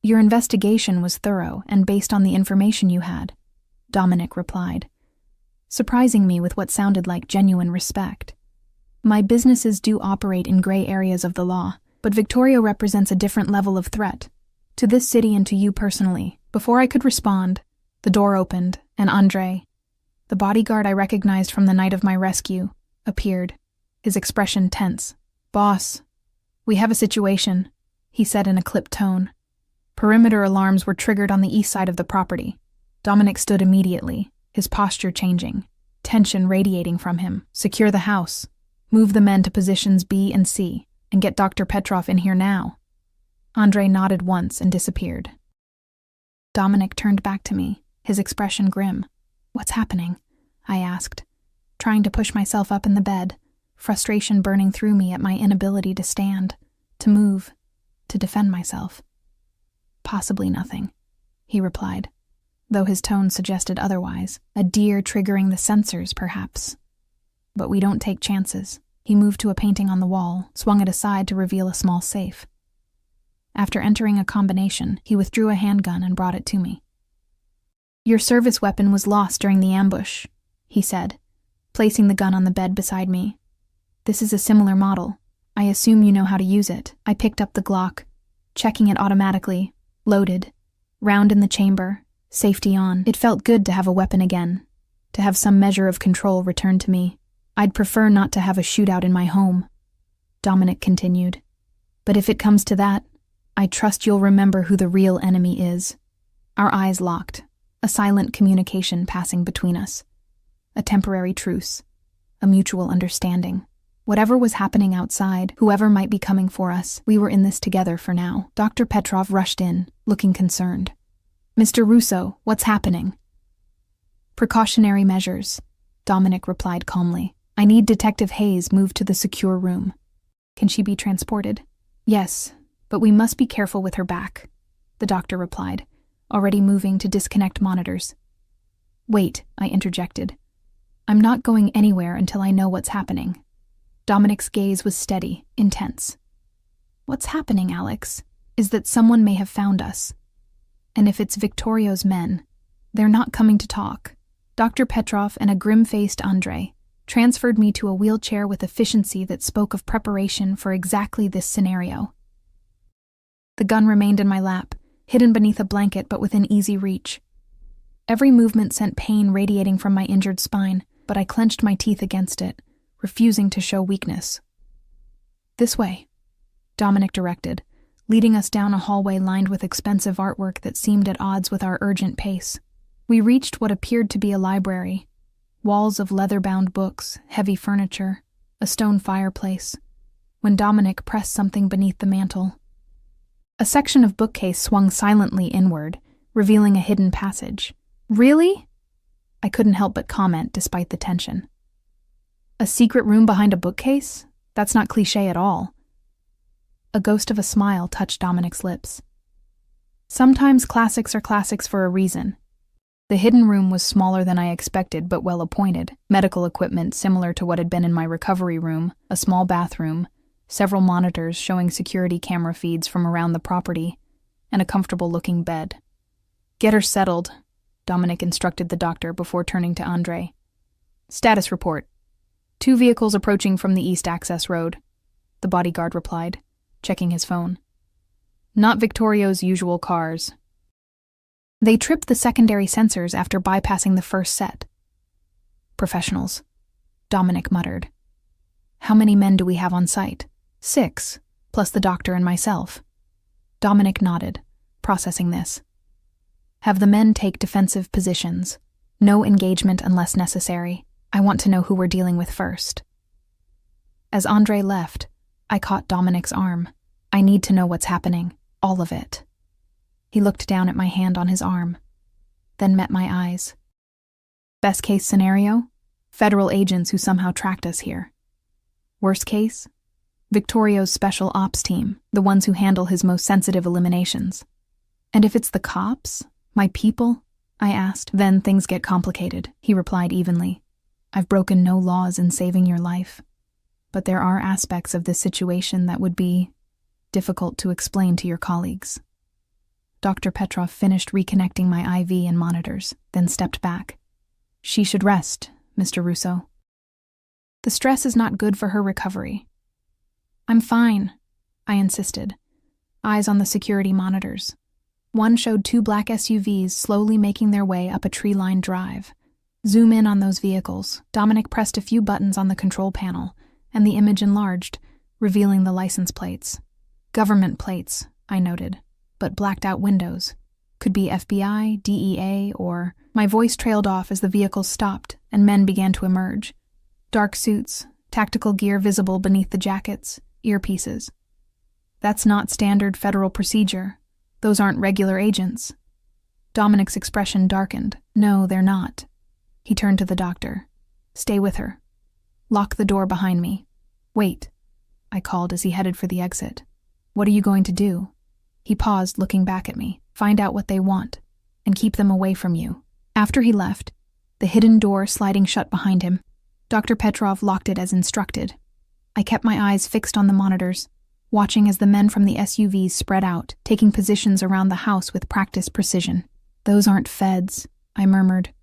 "Your investigation was thorough and based on the information you had," Dominic replied, surprising me with what sounded like genuine respect. "My businesses do operate in gray areas of the law, but Victorio represents a different level of threat, to this city and to you personally." Before I could respond, the door opened, and Andre, the bodyguard I recognized from the night of my rescue, appeared, his expression tense. "Boss, we have a situation," he said in a clipped tone. Perimeter alarms were triggered on the east side of the property. Dominic stood immediately, his posture changing, tension radiating from him. "Secure the house. Move the men to positions B and C, and get Dr. Petrov in here now." Andre nodded once and disappeared. Dominic turned back to me, his expression grim. "What's happening?" I asked, trying to push myself up in the bed, frustration burning through me at my inability to stand, to move, to defend myself. "Possibly nothing," he replied, though his tone suggested otherwise. "A deer triggering the sensors, perhaps. But we don't take chances." He moved to a painting on the wall, swung it aside to reveal a small safe. After entering a combination, he withdrew a handgun and brought it to me. "Your service weapon was lost during the ambush," he said, placing the gun on the bed beside me. "This is a similar model. I assume you know how to use it." I picked up the Glock, checking it automatically, loaded, round in the chamber, safety on. It felt good to have a weapon again, to have some measure of control returned to me. "I'd prefer not to have a shootout in my home," Dominic continued. "But if it comes to that, I trust you'll remember who the real enemy is." Our eyes locked, a silent communication passing between us. A temporary truce, a mutual understanding. Whatever was happening outside, whoever might be coming for us, we were in this together for now. Dr. Petrov rushed in, looking concerned. "Mr. Russo, what's happening?" "Precautionary measures," Dominic replied calmly. "I need Detective Hayes moved to the secure room." "Can she be transported?" Yes, but we must be careful with her back, the doctor replied, already moving to disconnect monitors. Wait, I interjected. I'm not going anywhere until I know what's happening. Dominic's gaze was steady, intense. What's happening, Alex, is that someone may have found us. And if it's Victorio's men, they're not coming to talk. Dr. Petrov and a grim-faced Andre transferred me to a wheelchair with efficiency that spoke of preparation for exactly this scenario. The gun remained in my lap, hidden beneath a blanket but within easy reach. Every movement sent pain radiating from my injured spine, but I clenched my teeth against it, refusing to show weakness. This way, Dominic directed, leading us down a hallway lined with expensive artwork that seemed at odds with our urgent pace. We reached what appeared to be a library. Walls of leather-bound books, heavy furniture, a stone fireplace, when Dominic pressed something beneath the mantel. A section of bookcase swung silently inward, revealing a hidden passage. Really? I couldn't help but comment despite the tension. A secret room behind a bookcase? That's not cliché at all. A ghost of a smile touched Dominic's lips. Sometimes classics are classics for a reason. The hidden room was smaller than I expected, but well-appointed. Medical equipment similar to what had been in my recovery room, a small bathroom, several monitors showing security camera feeds from around the property, and a comfortable-looking bed. Get her settled, Dominic instructed the doctor before turning to Andre. Status report. 2 vehicles approaching from the East Access Road, the bodyguard replied, checking his phone. Not Victorio's usual cars. They tripped the secondary sensors after bypassing the first set. Professionals, Dominic muttered. How many men do we have on site? 6, plus the doctor and myself. Dominic nodded, processing this. Have the men take defensive positions. No engagement unless necessary. I want to know who we're dealing with first. As Andre left, I caught Dominic's arm. I need to know what's happening, all of it. He looked down at my hand on his arm, then met my eyes. Best case scenario? Federal agents who somehow tracked us here. Worst case? Victorio's special ops team, the ones who handle his most sensitive eliminations. And if it's the cops? My people? I asked. Then things get complicated, he replied evenly. I've broken no laws in saving your life, but there are aspects of this situation that would be difficult to explain to your colleagues. Dr. Petrov finished reconnecting my IV and monitors, then stepped back. She should rest, Mr. Russo. The stress is not good for her recovery. I'm fine, I insisted, eyes on the security monitors. One showed 2 black SUVs slowly making their way up a tree-lined drive. Zoom in on those vehicles. Dominic pressed a few buttons on the control panel, and the image enlarged, revealing the license plates. Government plates, I noted, but blacked-out windows. Could be FBI, DEA, or... My voice trailed off as the vehicles stopped and men began to emerge. Dark suits, tactical gear visible beneath the jackets, earpieces. That's not standard federal procedure. Those aren't regular agents. Dominic's expression darkened. No, they're not. He turned to the doctor. Stay with her. Lock the door behind me. Wait, I called as he headed for the exit. What are you going to do? He paused, looking back at me. Find out what they want, and keep them away from you. After he left, the hidden door sliding shut behind him, Dr. Petrov locked it as instructed. I kept my eyes fixed on the monitors, watching as the men from the SUVs spread out, taking positions around the house with practiced precision. Those aren't feds, I murmured,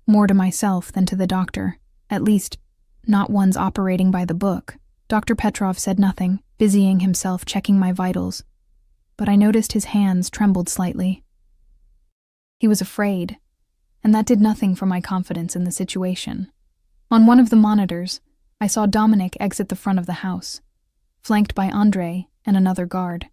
more to myself than to the doctor. At least, not ones operating by the book. Dr. Petrov said nothing, busying himself checking my vitals, but I noticed his hands trembled slightly. He was afraid, and that did nothing for my confidence in the situation. On one of the monitors, I saw Dominic exit the front of the house, flanked by Andre and another guard.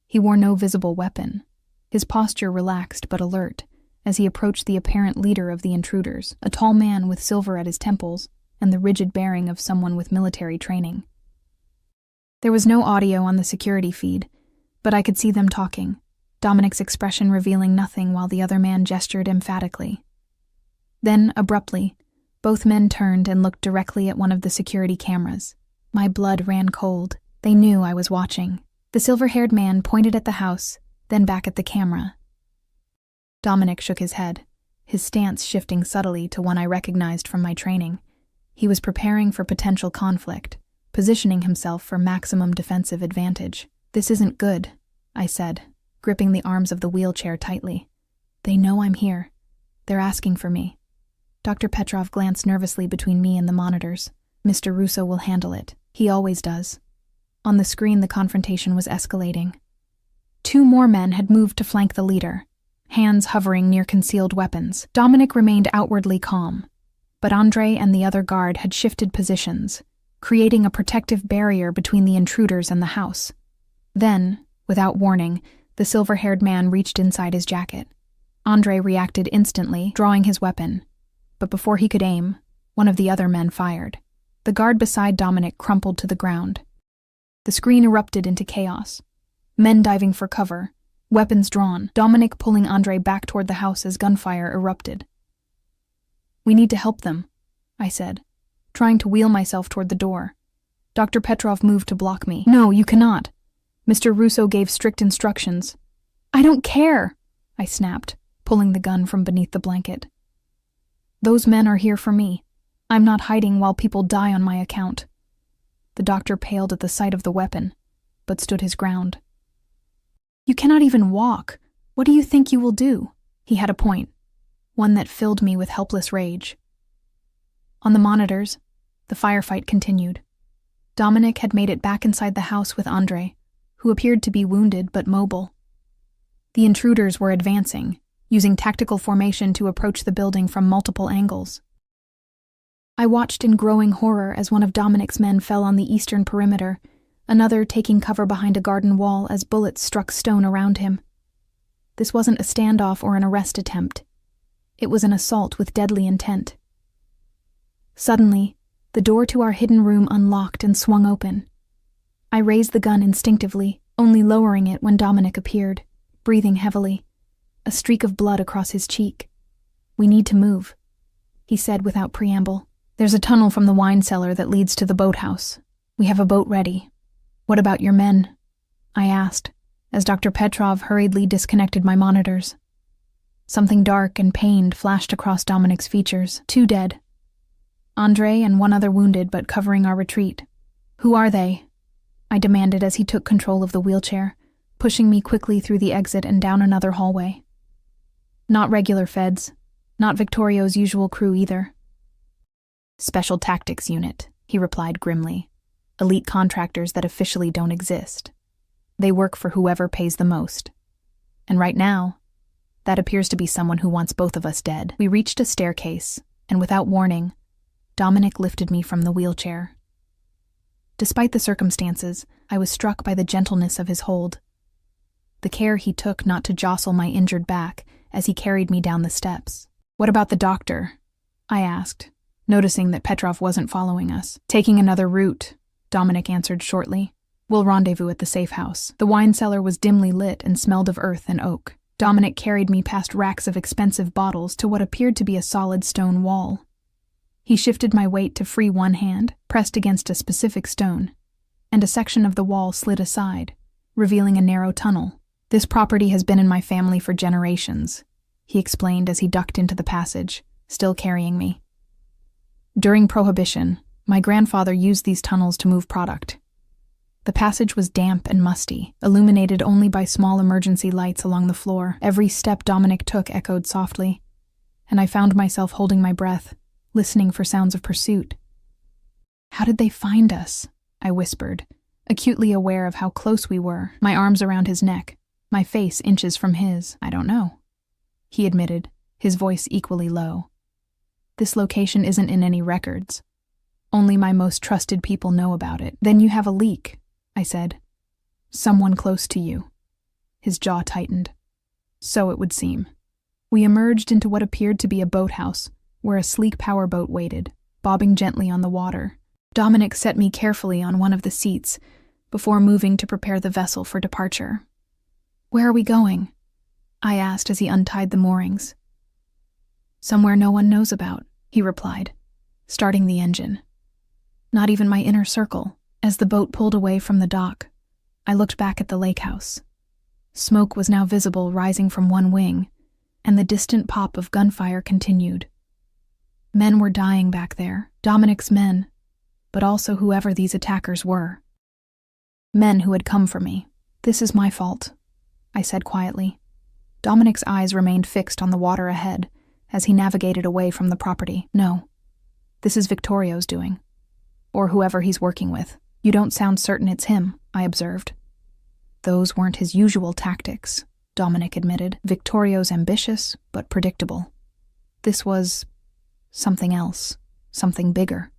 He wore no visible weapon, his posture relaxed but alert as he approached the apparent leader of the intruders, a tall man with silver at his temples and the rigid bearing of someone with military training. There was no audio on the security feed, but I could see them talking, Dominic's expression revealing nothing while the other man gestured emphatically. Then, abruptly, both men turned and looked directly at one of the security cameras. My blood ran cold. They knew I was watching. The silver-haired man pointed at the house, then back at the camera. Dominic shook his head, his stance shifting subtly to one I recognized from my training. He was preparing for potential conflict, positioning himself for maximum defensive advantage. "This isn't good," I said, gripping the arms of the wheelchair tightly. "They know I'm here. They're asking for me." Dr. Petrov glanced nervously between me and the monitors. "Mr. Russo will handle it. He always does." On the screen, the confrontation was escalating. 2 more men had moved to flank the leader, hands hovering near concealed weapons. Dominic remained outwardly calm, but Andre and the other guard had shifted positions, creating a protective barrier between the intruders and the house. Then, without warning, the silver-haired man reached inside his jacket. Andre reacted instantly, drawing his weapon. But before he could aim, one of the other men fired. The guard beside Dominic crumpled to the ground. The screen erupted into chaos. Men diving for cover, weapons drawn, Dominic pulling Andre back toward the house as gunfire erupted. "We need to help them," I said, trying to wheel myself toward the door. Dr. Petrov moved to block me. "No, you cannot. Mr. Russo gave strict instructions." "I don't care," I snapped, pulling the gun from beneath the blanket. "Those men are here for me. I'm not hiding while people die on my account." The doctor paled at the sight of the weapon, but stood his ground. "You cannot even walk. What do you think you will do?" He had a point, one that filled me with helpless rage. On the monitors, the firefight continued. Dominic had made it back inside the house with Andre, who appeared to be wounded but mobile. The intruders were advancing, using tactical formation to approach the building from multiple angles. I watched in growing horror as one of Dominic's men fell on the eastern perimeter, another taking cover behind a garden wall as bullets struck stone around him. This wasn't a standoff or an arrest attempt. It was an assault with deadly intent. Suddenly, the door to our hidden room unlocked and swung open. I raised the gun instinctively, only lowering it when Dominic appeared, breathing heavily, a streak of blood across his cheek. "We need to move," he said without preamble. "There's a tunnel from the wine cellar that leads to the boathouse. We have a boat ready. What about your men?" I asked, as Dr. Petrov hurriedly disconnected my monitors. Something dark and pained flashed across Dominic's features. "2 dead. Andre and 1 other wounded but covering our retreat." "Who are they?" I demanded as he took control of the wheelchair, pushing me quickly through the exit and down another hallway. "Not regular feds. Not Victorio's usual crew either." "Special Tactics Unit," he replied grimly. "Elite contractors that officially don't exist. They work for whoever pays the most. And right now, that appears to be someone who wants both of us dead." We reached a staircase, and without warning, Dominic lifted me from the wheelchair. Despite the circumstances, I was struck by the gentleness of his hold. The care he took not to jostle my injured back as he carried me down the steps. "What about the doctor?" I asked, noticing that Petrov wasn't following us. "Taking another route," Dominic answered shortly. "We'll rendezvous at the safe house." The wine cellar was dimly lit and smelled of earth and oak. Dominic carried me past racks of expensive bottles to what appeared to be a solid stone wall. He shifted my weight to free one hand, pressed against a specific stone, and a section of the wall slid aside, revealing a narrow tunnel. "This property has been in my family for generations," he explained as he ducked into the passage, still carrying me. "During Prohibition, my grandfather used these tunnels to move product." The passage was damp and musty, illuminated only by small emergency lights along the floor. Every step Dominic took echoed softly, and I found myself holding my breath, listening for sounds of pursuit. "How did they find us?" I whispered, acutely aware of how close we were, my arms around his neck, my face inches from his. "I don't know," he admitted, his voice equally low. "This location isn't in any records. Only my most trusted people know about it." "Then you have a leak," I said. "Someone close to you." His jaw tightened. "So it would seem." We emerged into what appeared to be a boathouse, where a sleek powerboat waited, bobbing gently on the water. Dominic set me carefully on one of the seats before moving to prepare the vessel for departure. "Where are we going?" I asked as he untied the moorings. "Somewhere no one knows about," he replied, starting the engine. "Not even my inner circle." As the boat pulled away from the dock, I looked back at the lake house. Smoke was now visible rising from one wing, and the distant pop of gunfire continued. Men were dying back there, Dominic's men, but also whoever these attackers were. Men who had come for me. "This is my fault," I said quietly. Dominic's eyes remained fixed on the water ahead as he navigated away from the property. "No, this is Victorio's doing. Or whoever he's working with." "You don't sound certain it's him," I observed. "Those weren't his usual tactics," Dominic admitted. "Victorio's ambitious, but predictable. This was something else, something bigger."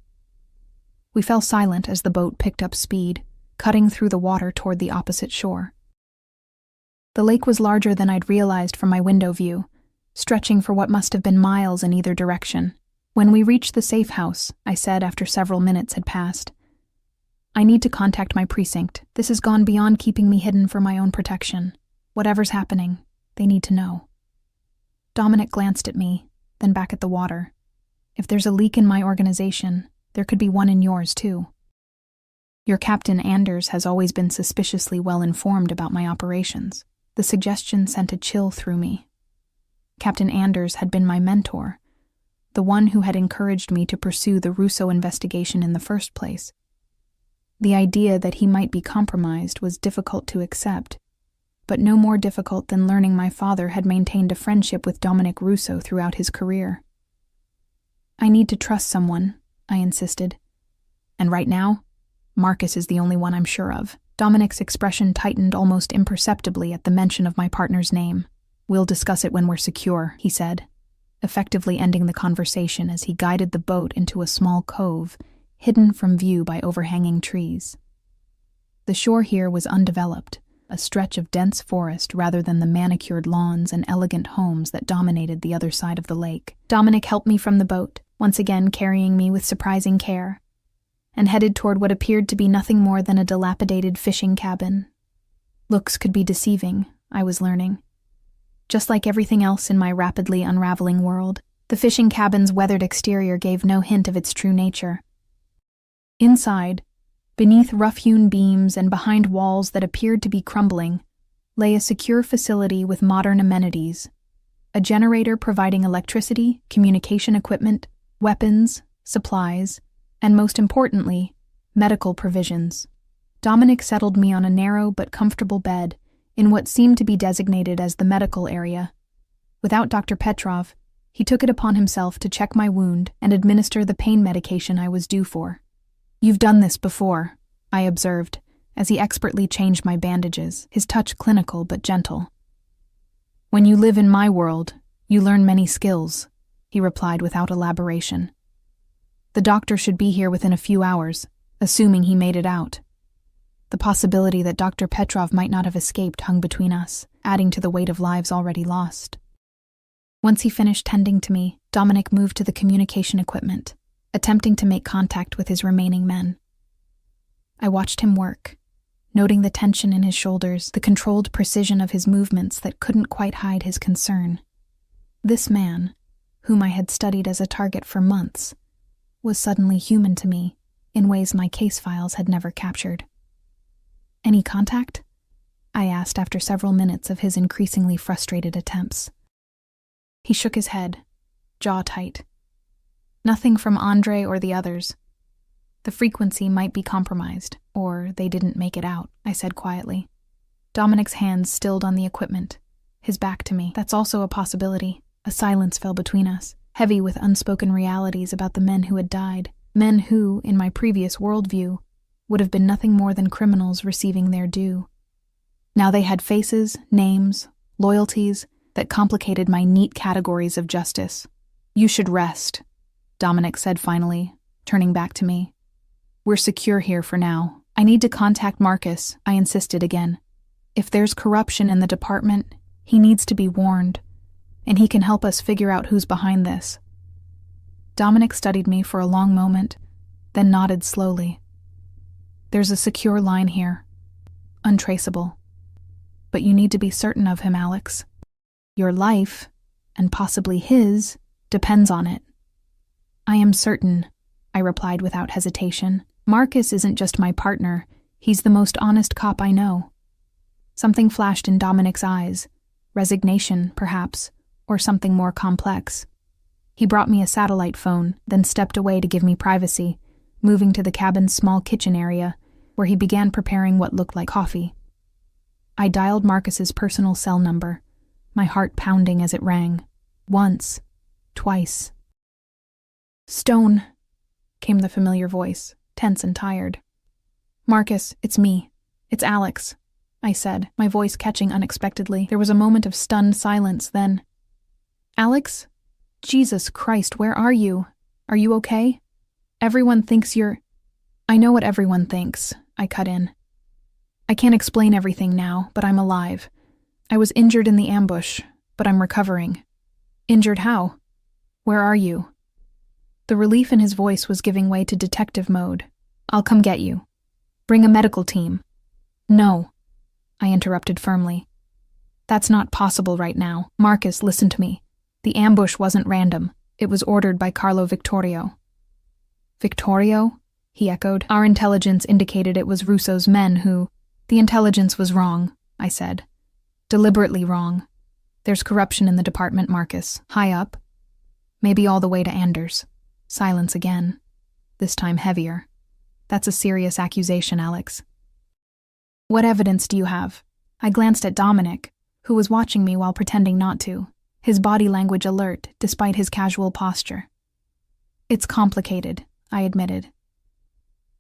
We fell silent as the boat picked up speed, cutting through the water toward the opposite shore. The lake was larger than I'd realized from my window view, stretching for what must have been miles in either direction. When we reached the safe house, I said after several minutes had passed, "I need to contact my precinct. This has gone beyond keeping me hidden for my own protection. Whatever's happening, they need to know." Dominic glanced at me, then back at the water. "If there's a leak in my organization, there could be one in yours too. Your Captain Anders has always been suspiciously well informed about my operations." The suggestion sent a chill through me. Captain Anders had been my mentor, the one who had encouraged me to pursue the Russo investigation in the first place. The idea that he might be compromised was difficult to accept, but no more difficult than learning my father had maintained a friendship with Dominic Russo throughout his career. "I need to trust someone," I insisted. "And right now, Marcus is the only one I'm sure of." Dominic's expression tightened almost imperceptibly at the mention of my partner's name. "We'll discuss it when we're secure," he said, effectively ending the conversation as he guided the boat into a small cove, hidden from view by overhanging trees. The shore here was undeveloped, a stretch of dense forest rather than the manicured lawns and elegant homes that dominated the other side of the lake. Dominic helped me from the boat, once again carrying me with surprising care, and headed toward what appeared to be nothing more than a dilapidated fishing cabin. Looks could be deceiving, I was learning. Just like everything else in my rapidly unraveling world, the fishing cabin's weathered exterior gave no hint of its true nature. Inside, beneath rough-hewn beams and behind walls that appeared to be crumbling, lay a secure facility with modern amenities, a generator providing electricity, communication equipment, weapons, supplies, and most importantly, medical provisions. Dominic settled me on a narrow but comfortable bed in what seemed to be designated as the medical area. Without Dr. Petrov, he took it upon himself to check my wound and administer the pain medication I was due for. "You've done this before," I observed, as he expertly changed my bandages, his touch clinical but gentle. "When you live in my world, you learn many skills," he replied without elaboration. "The doctor should be here within a few hours, assuming he made it out." The possibility that Dr. Petrov might not have escaped hung between us, adding to the weight of lives already lost. Once he finished tending to me, Dominic moved to the communication equipment, attempting to make contact with his remaining men. I watched him work, noting the tension in his shoulders, the controlled precision of his movements that couldn't quite hide his concern. This man, whom I had studied as a target for months, was suddenly human to me in ways my case files had never captured. "Any contact?" I asked after several minutes of his increasingly frustrated attempts. He shook his head, jaw tight. "Nothing from Andre or the others. The frequency might be compromised, or they didn't make it out," I said quietly. Dominic's hands stilled on the equipment, his back to me. "That's also a possibility." A silence fell between us, heavy with unspoken realities about the men who had died, men who, in my previous worldview, would have been nothing more than criminals receiving their due. Now they had faces, names, loyalties that complicated my neat categories of justice. "You should rest," Dominic said finally, turning back to me. "We're secure here for now. I need to contact Marcus," I insisted again. "If there's corruption in the department, he needs to be warned, and he can help us figure out who's behind this." Dominic studied me for a long moment, then nodded slowly. "There's a secure line here. Untraceable. But you need to be certain of him, Alex. Your life, and possibly his, depends on it." "I am certain," I replied without hesitation. "Marcus isn't just my partner, He's the most honest cop I know. Something flashed in Dominic's eyes. Resignation, perhaps, or something more complex. He brought me a satellite phone, then stepped away to give me privacy, moving to the cabin's small kitchen area, where he began preparing what looked like coffee. I dialed Marcus's personal cell number, my heart pounding as it rang. Once. Twice. "Stone," came the familiar voice, tense and tired. "Marcus, it's me. It's Alex," I said, my voice catching unexpectedly. There was a moment of stunned silence, then, "Alex? Jesus Christ, where are you? Are you okay? Everyone thinks you're—" "I know what everyone thinks," I cut in. "I can't explain everything now, but I'm alive. I was injured in the ambush, but I'm recovering." "Injured how? Where are you?" The relief in his voice was giving way to detective mode. "I'll come get you. Bring a medical team." "No," I interrupted firmly. "That's not possible right now. Marcus, listen to me. The ambush wasn't random. It was ordered by Carlo Vittorio." "Vittorio?" he echoed. "Our intelligence indicated it was Russo's men who—" "The intelligence was wrong," I said. "Deliberately wrong. There's corruption in the department, Marcus. High up. Maybe all the way to Anders." Silence again. This time heavier. "That's a serious accusation, Alex." "What evidence do you have?" I glanced at Dominic, who was watching me while pretending not to, his body language alert despite his casual posture. "It's complicated," I admitted.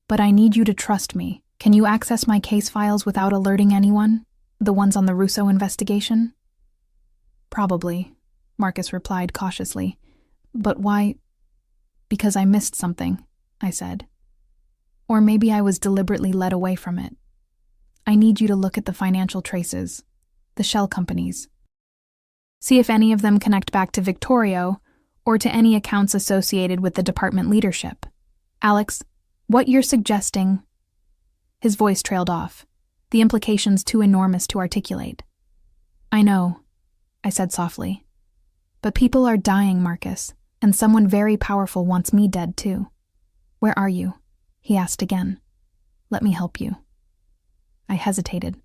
"But I need you to trust me. Can you access my case files without alerting anyone? The ones on the Russo investigation?" "Probably," Marcus replied cautiously. "But why?" "Because I missed something," I said. "Or maybe I was deliberately led away from it. I need you to look at the financial traces, the shell companies. See if any of them connect back to Vittorio or to any accounts associated with the department leadership. Alex, what you're suggesting—" His voice trailed off, the implications too enormous to articulate. "I know," I said softly. "But people are dying, Marcus, and someone very powerful wants me dead too. Where are you?" he asked again. "Let me help you." I hesitated,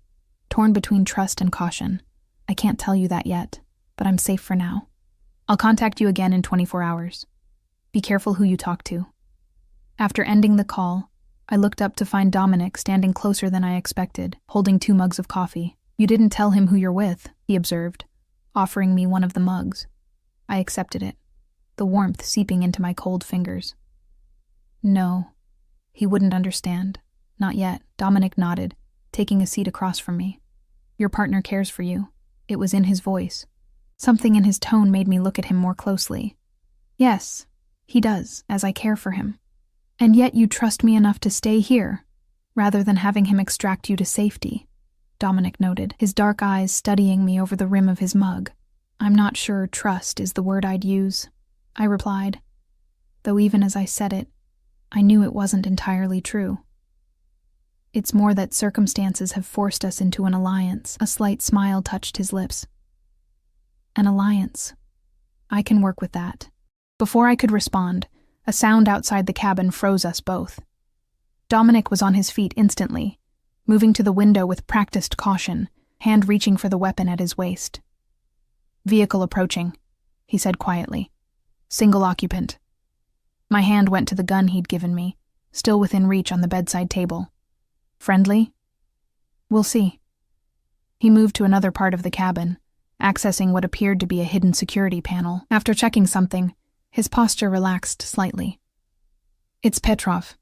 torn between trust and caution. "I can't tell you that yet, but I'm safe for now. I'll contact you again in 24 hours. Be careful who you talk to." After ending the call, I looked up to find Dominic standing closer than I expected, holding 2 mugs of coffee. "You didn't tell him who you're with," he observed, offering me one of the mugs. I accepted it, the warmth seeping into my cold fingers. "No, he wouldn't understand. Not yet." Dominic nodded, taking a seat across from me. "Your partner cares for you." It was in his voice. Something in his tone made me look at him more closely. "Yes, he does, as I care for him. And yet you trust me enough to stay here, rather than having him extract you to safety," Dominic noted, his dark eyes studying me over the rim of his mug. "I'm not sure trust is the word I'd use," I replied, though even as I said it, I knew it wasn't entirely true. "It's more that circumstances have forced us into an alliance." A slight smile touched his lips. "An alliance. I can work with that." Before I could respond, a sound outside the cabin froze us both. Dominic was on his feet instantly, moving to the window with practiced caution, hand reaching for the weapon at his waist. "Vehicle approaching," he said quietly. "Single occupant." My hand went to the gun he'd given me, still within reach on the bedside table. "Friendly?" "We'll see." He moved to another part of the cabin, accessing what appeared to be a hidden security panel. After checking something, his posture relaxed slightly. "It's Petrov."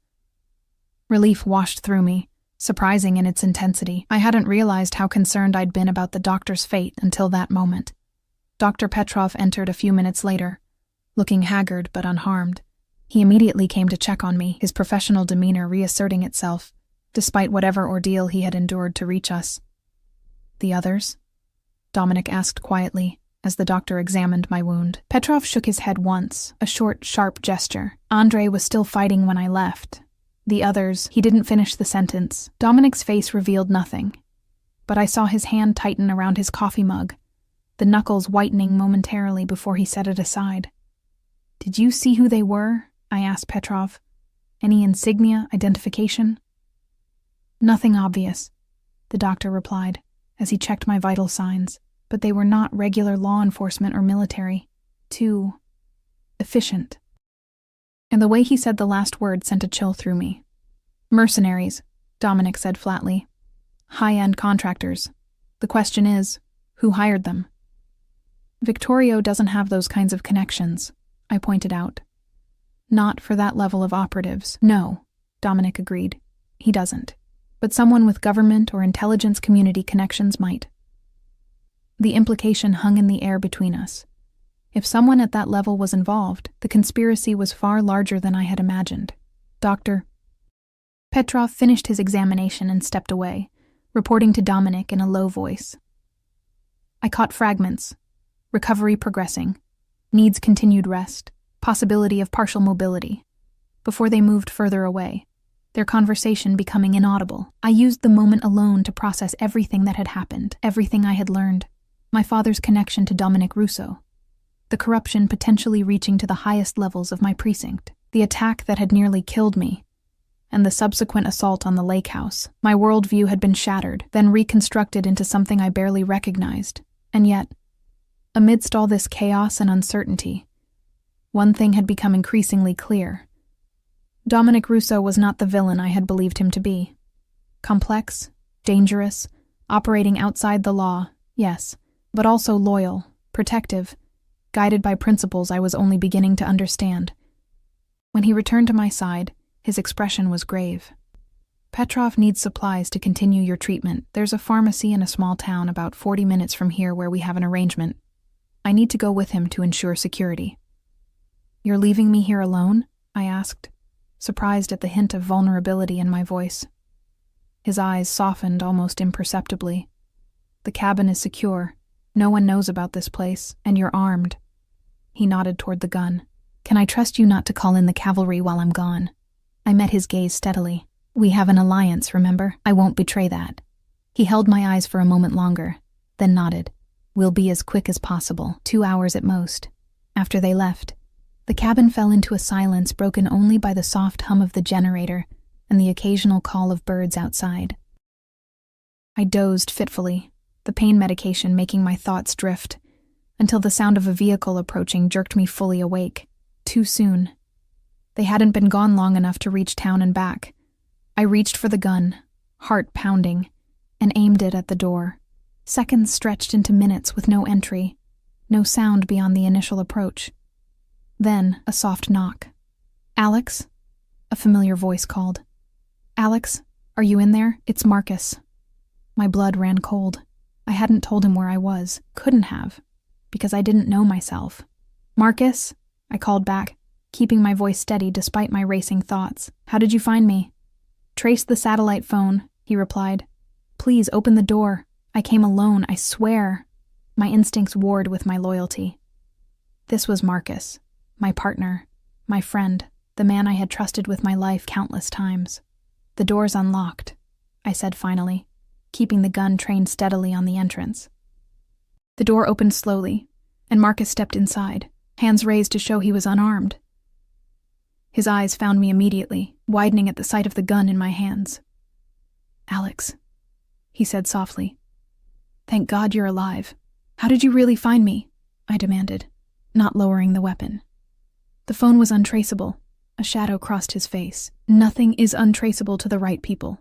Relief washed through me, surprising in its intensity. I hadn't realized how concerned I'd been about the doctor's fate until that moment. Dr. Petrov entered a few minutes later, looking haggard but unharmed. He immediately came to check on me, his professional demeanor reasserting itself, despite whatever ordeal he had endured to reach us. "The others?" Dominic asked quietly, as the doctor examined my wound. Petrov shook his head once, a short, sharp gesture. "Andrei was still fighting when I left. The others—" He didn't finish the sentence. Dominic's face revealed nothing, but I saw his hand tighten around his coffee mug, the knuckles whitening momentarily before he set it aside. "Did you see who they were?" I asked Petrov. "Any insignia, identification?" Nothing obvious, the doctor replied, as he checked my vital signs, but they were not regular law enforcement or military. Too efficient. And the way he said the last word sent a chill through me. Mercenaries, Dominic said flatly. High-end contractors. The question is, who hired them? Victorio doesn't have those kinds of connections, I pointed out. Not for that level of operatives. No, Dominic agreed. He doesn't. But someone with government or intelligence community connections might. The implication hung in the air between us. If someone at that level was involved, the conspiracy was far larger than I had imagined. Dr. Petrov finished his examination and stepped away, reporting to Dominic in a low voice. I caught fragments. Recovery progressing. Needs continued rest. Possibility of partial mobility. Before they moved further away, their conversation becoming inaudible, I used the moment alone to process everything that had happened, everything I had learned. My father's connection to Dominic Russo. The corruption potentially reaching to the highest levels of my precinct. The attack that had nearly killed me. And the subsequent assault on the lake house. My worldview had been shattered, then reconstructed into something I barely recognized. And yet, amidst all this chaos and uncertainty, one thing had become increasingly clear. Dominic Russo was not the villain I had believed him to be. Complex, dangerous, operating outside the law, yes, but also loyal, protective, guided by principles I was only beginning to understand. When he returned to my side, his expression was grave. Petrov needs supplies to continue your treatment. There's a pharmacy in a small town about 40 minutes from here where we have an arrangement. I need to go with him to ensure security. You're leaving me here alone? I asked, surprised at the hint of vulnerability in my voice. His eyes softened almost imperceptibly. The cabin is secure. No one knows about this place, and you're armed. He nodded toward the gun. Can I trust you not to call in the cavalry while I'm gone? I met his gaze steadily. We have an alliance, remember? I won't betray that. He held my eyes for a moment longer, then nodded. We'll be as quick as possible, 2 hours at most. After they left, the cabin fell into a silence broken only by the soft hum of the generator and the occasional call of birds outside. I dozed fitfully, the pain medication making my thoughts drift, until the sound of a vehicle approaching jerked me fully awake. Too soon. They hadn't been gone long enough to reach town and back. I reached for the gun, heart pounding, and aimed it at the door. Seconds stretched into minutes with no entry, no sound beyond the initial approach. Then, a soft knock. Alex? A familiar voice called. Alex, are you in there? It's Marcus. My blood ran cold. I hadn't told him where I was, couldn't have, because I didn't know myself. Marcus? I called back, keeping my voice steady despite my racing thoughts. How did you find me? Traced the satellite phone, he replied. Please open the door. I came alone, I swear. My instincts warred with my loyalty. This was Marcus, my partner, my friend, the man I had trusted with my life countless times. The door's unlocked, I said finally, keeping the gun trained steadily on the entrance. The door opened slowly, and Marcus stepped inside, hands raised to show he was unarmed. His eyes found me immediately, widening at the sight of the gun in my hands. Alex, he said softly. Thank God you're alive. How did you really find me? I demanded, not lowering the weapon. The phone was untraceable. A shadow crossed his face. Nothing is untraceable to the right people.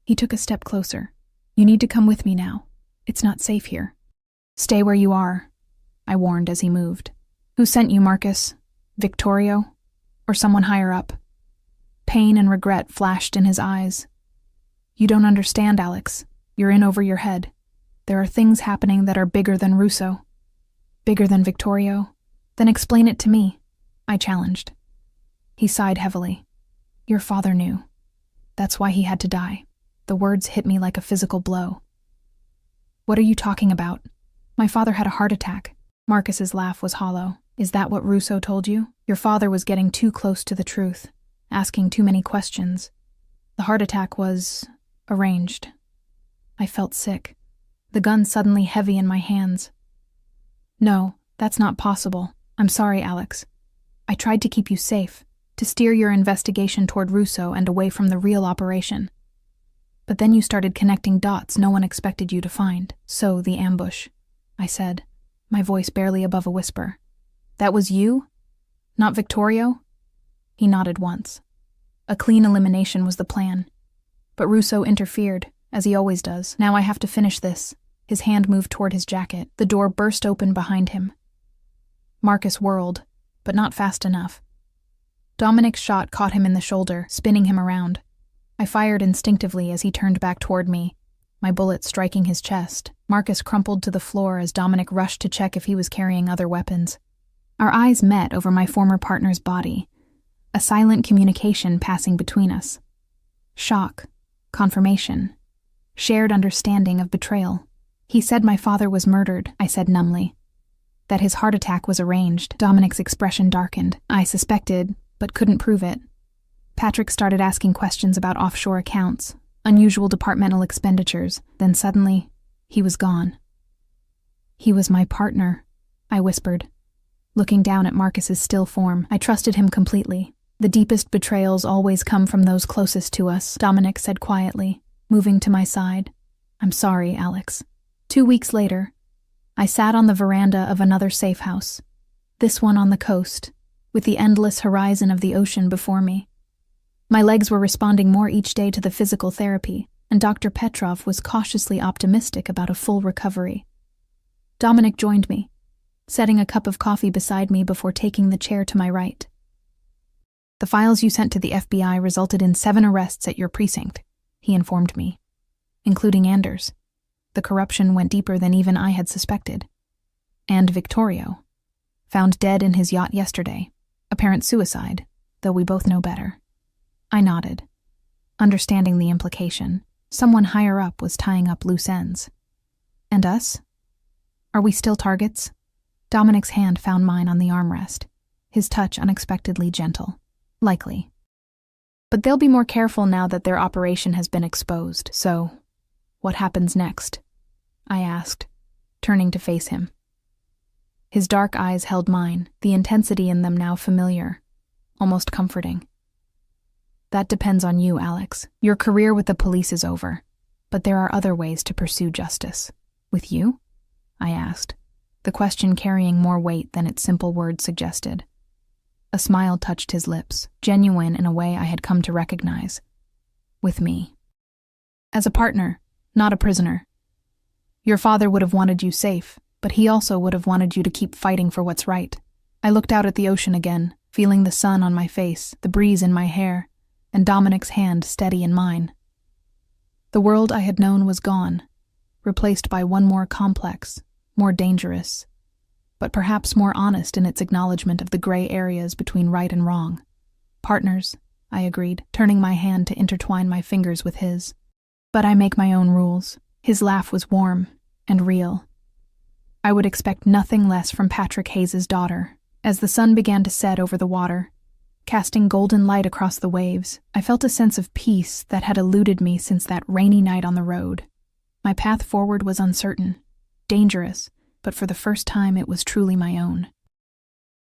He took a step closer. You need to come with me now. It's not safe here. Stay where you are, I warned as he moved. Who sent you, Marcus? Victorio? Or someone higher up? Pain and regret flashed in his eyes. You don't understand, Alex. You're in over your head. There are things happening that are bigger than Russo. Bigger than Victorio? Then explain it to me, I challenged. He sighed heavily. Your father knew. That's why he had to die. The words hit me like a physical blow. What are you talking about? My father had a heart attack. Marcus's laugh was hollow. Is that what Russo told you? Your father was getting too close to the truth, asking too many questions. The heart attack was arranged. I felt sick, the gun suddenly heavy in my hands. No, that's not possible. I'm sorry, Alex. I tried to keep you safe, to steer your investigation toward Russo and away from the real operation. But then you started connecting dots no one expected you to find. So, the ambush, I said, my voice barely above a whisper. That was you? Not Victorio? He nodded once. A clean elimination was the plan. But Russo interfered, as he always does. Now I have to finish this. His hand moved toward his jacket. The door burst open behind him. Marcus whirled, but not fast enough. Dominic's shot caught him in the shoulder, spinning him around. I fired instinctively as he turned back toward me, my bullet striking his chest. Marcus crumpled to the floor as Dominic rushed to check if he was carrying other weapons. Our eyes met over my former partner's body, a silent communication passing between us. Shock, confirmation, shared understanding of betrayal. He said my father was murdered, I said numbly. That his heart attack was arranged. Dominic's expression darkened. I suspected, but couldn't prove it. Patrick started asking questions about offshore accounts, unusual departmental expenditures. Then suddenly, he was gone. He was my partner, I whispered, looking down at Marcus's still form. I trusted him completely. The deepest betrayals always come from those closest to us, Dominic said quietly, moving to my side. I'm sorry, Alex. 2 weeks later, I sat on the veranda of another safe house, this one on the coast, with the endless horizon of the ocean before me. My legs were responding more each day to the physical therapy, and Dr. Petrov was cautiously optimistic about a full recovery. Dominic joined me, setting a cup of coffee beside me before taking the chair to my right. The files you sent to the FBI resulted in 7 arrests at your precinct, he informed me, including Anders. The corruption went deeper than even I had suspected. And Victorio, found dead in his yacht yesterday, apparent suicide, though we both know better. I nodded, understanding the implication. Someone higher up was tying up loose ends. And us? Are we still targets? Dominic's hand found mine on the armrest, his touch unexpectedly gentle. Likely. But they'll be more careful now that their operation has been exposed, so what happens next? I asked, turning to face him. His dark eyes held mine, the intensity in them now familiar, almost comforting. That depends on you, Alex. Your career with the police is over, but there are other ways to pursue justice. With you? I asked, the question carrying more weight than its simple words suggested. A smile touched his lips, genuine in a way I had come to recognize. With me. As a partner, not a prisoner. Your father would have wanted you safe, but he also would have wanted you to keep fighting for what's right. I looked out at the ocean again, feeling the sun on my face, the breeze in my hair, and Dominic's hand steady in mine. The world I had known was gone, replaced by one more complex, more dangerous, but perhaps more honest in its acknowledgement of the gray areas between right and wrong. Partners, I agreed, turning my hand to intertwine my fingers with his. But I make my own rules. His laugh was warm and real. I would expect nothing less from Patrick Hayes' daughter. As the sun began to set over the water, casting golden light across the waves, I felt a sense of peace that had eluded me since that rainy night on the road. My path forward was uncertain, dangerous, but for the first time it was truly my own.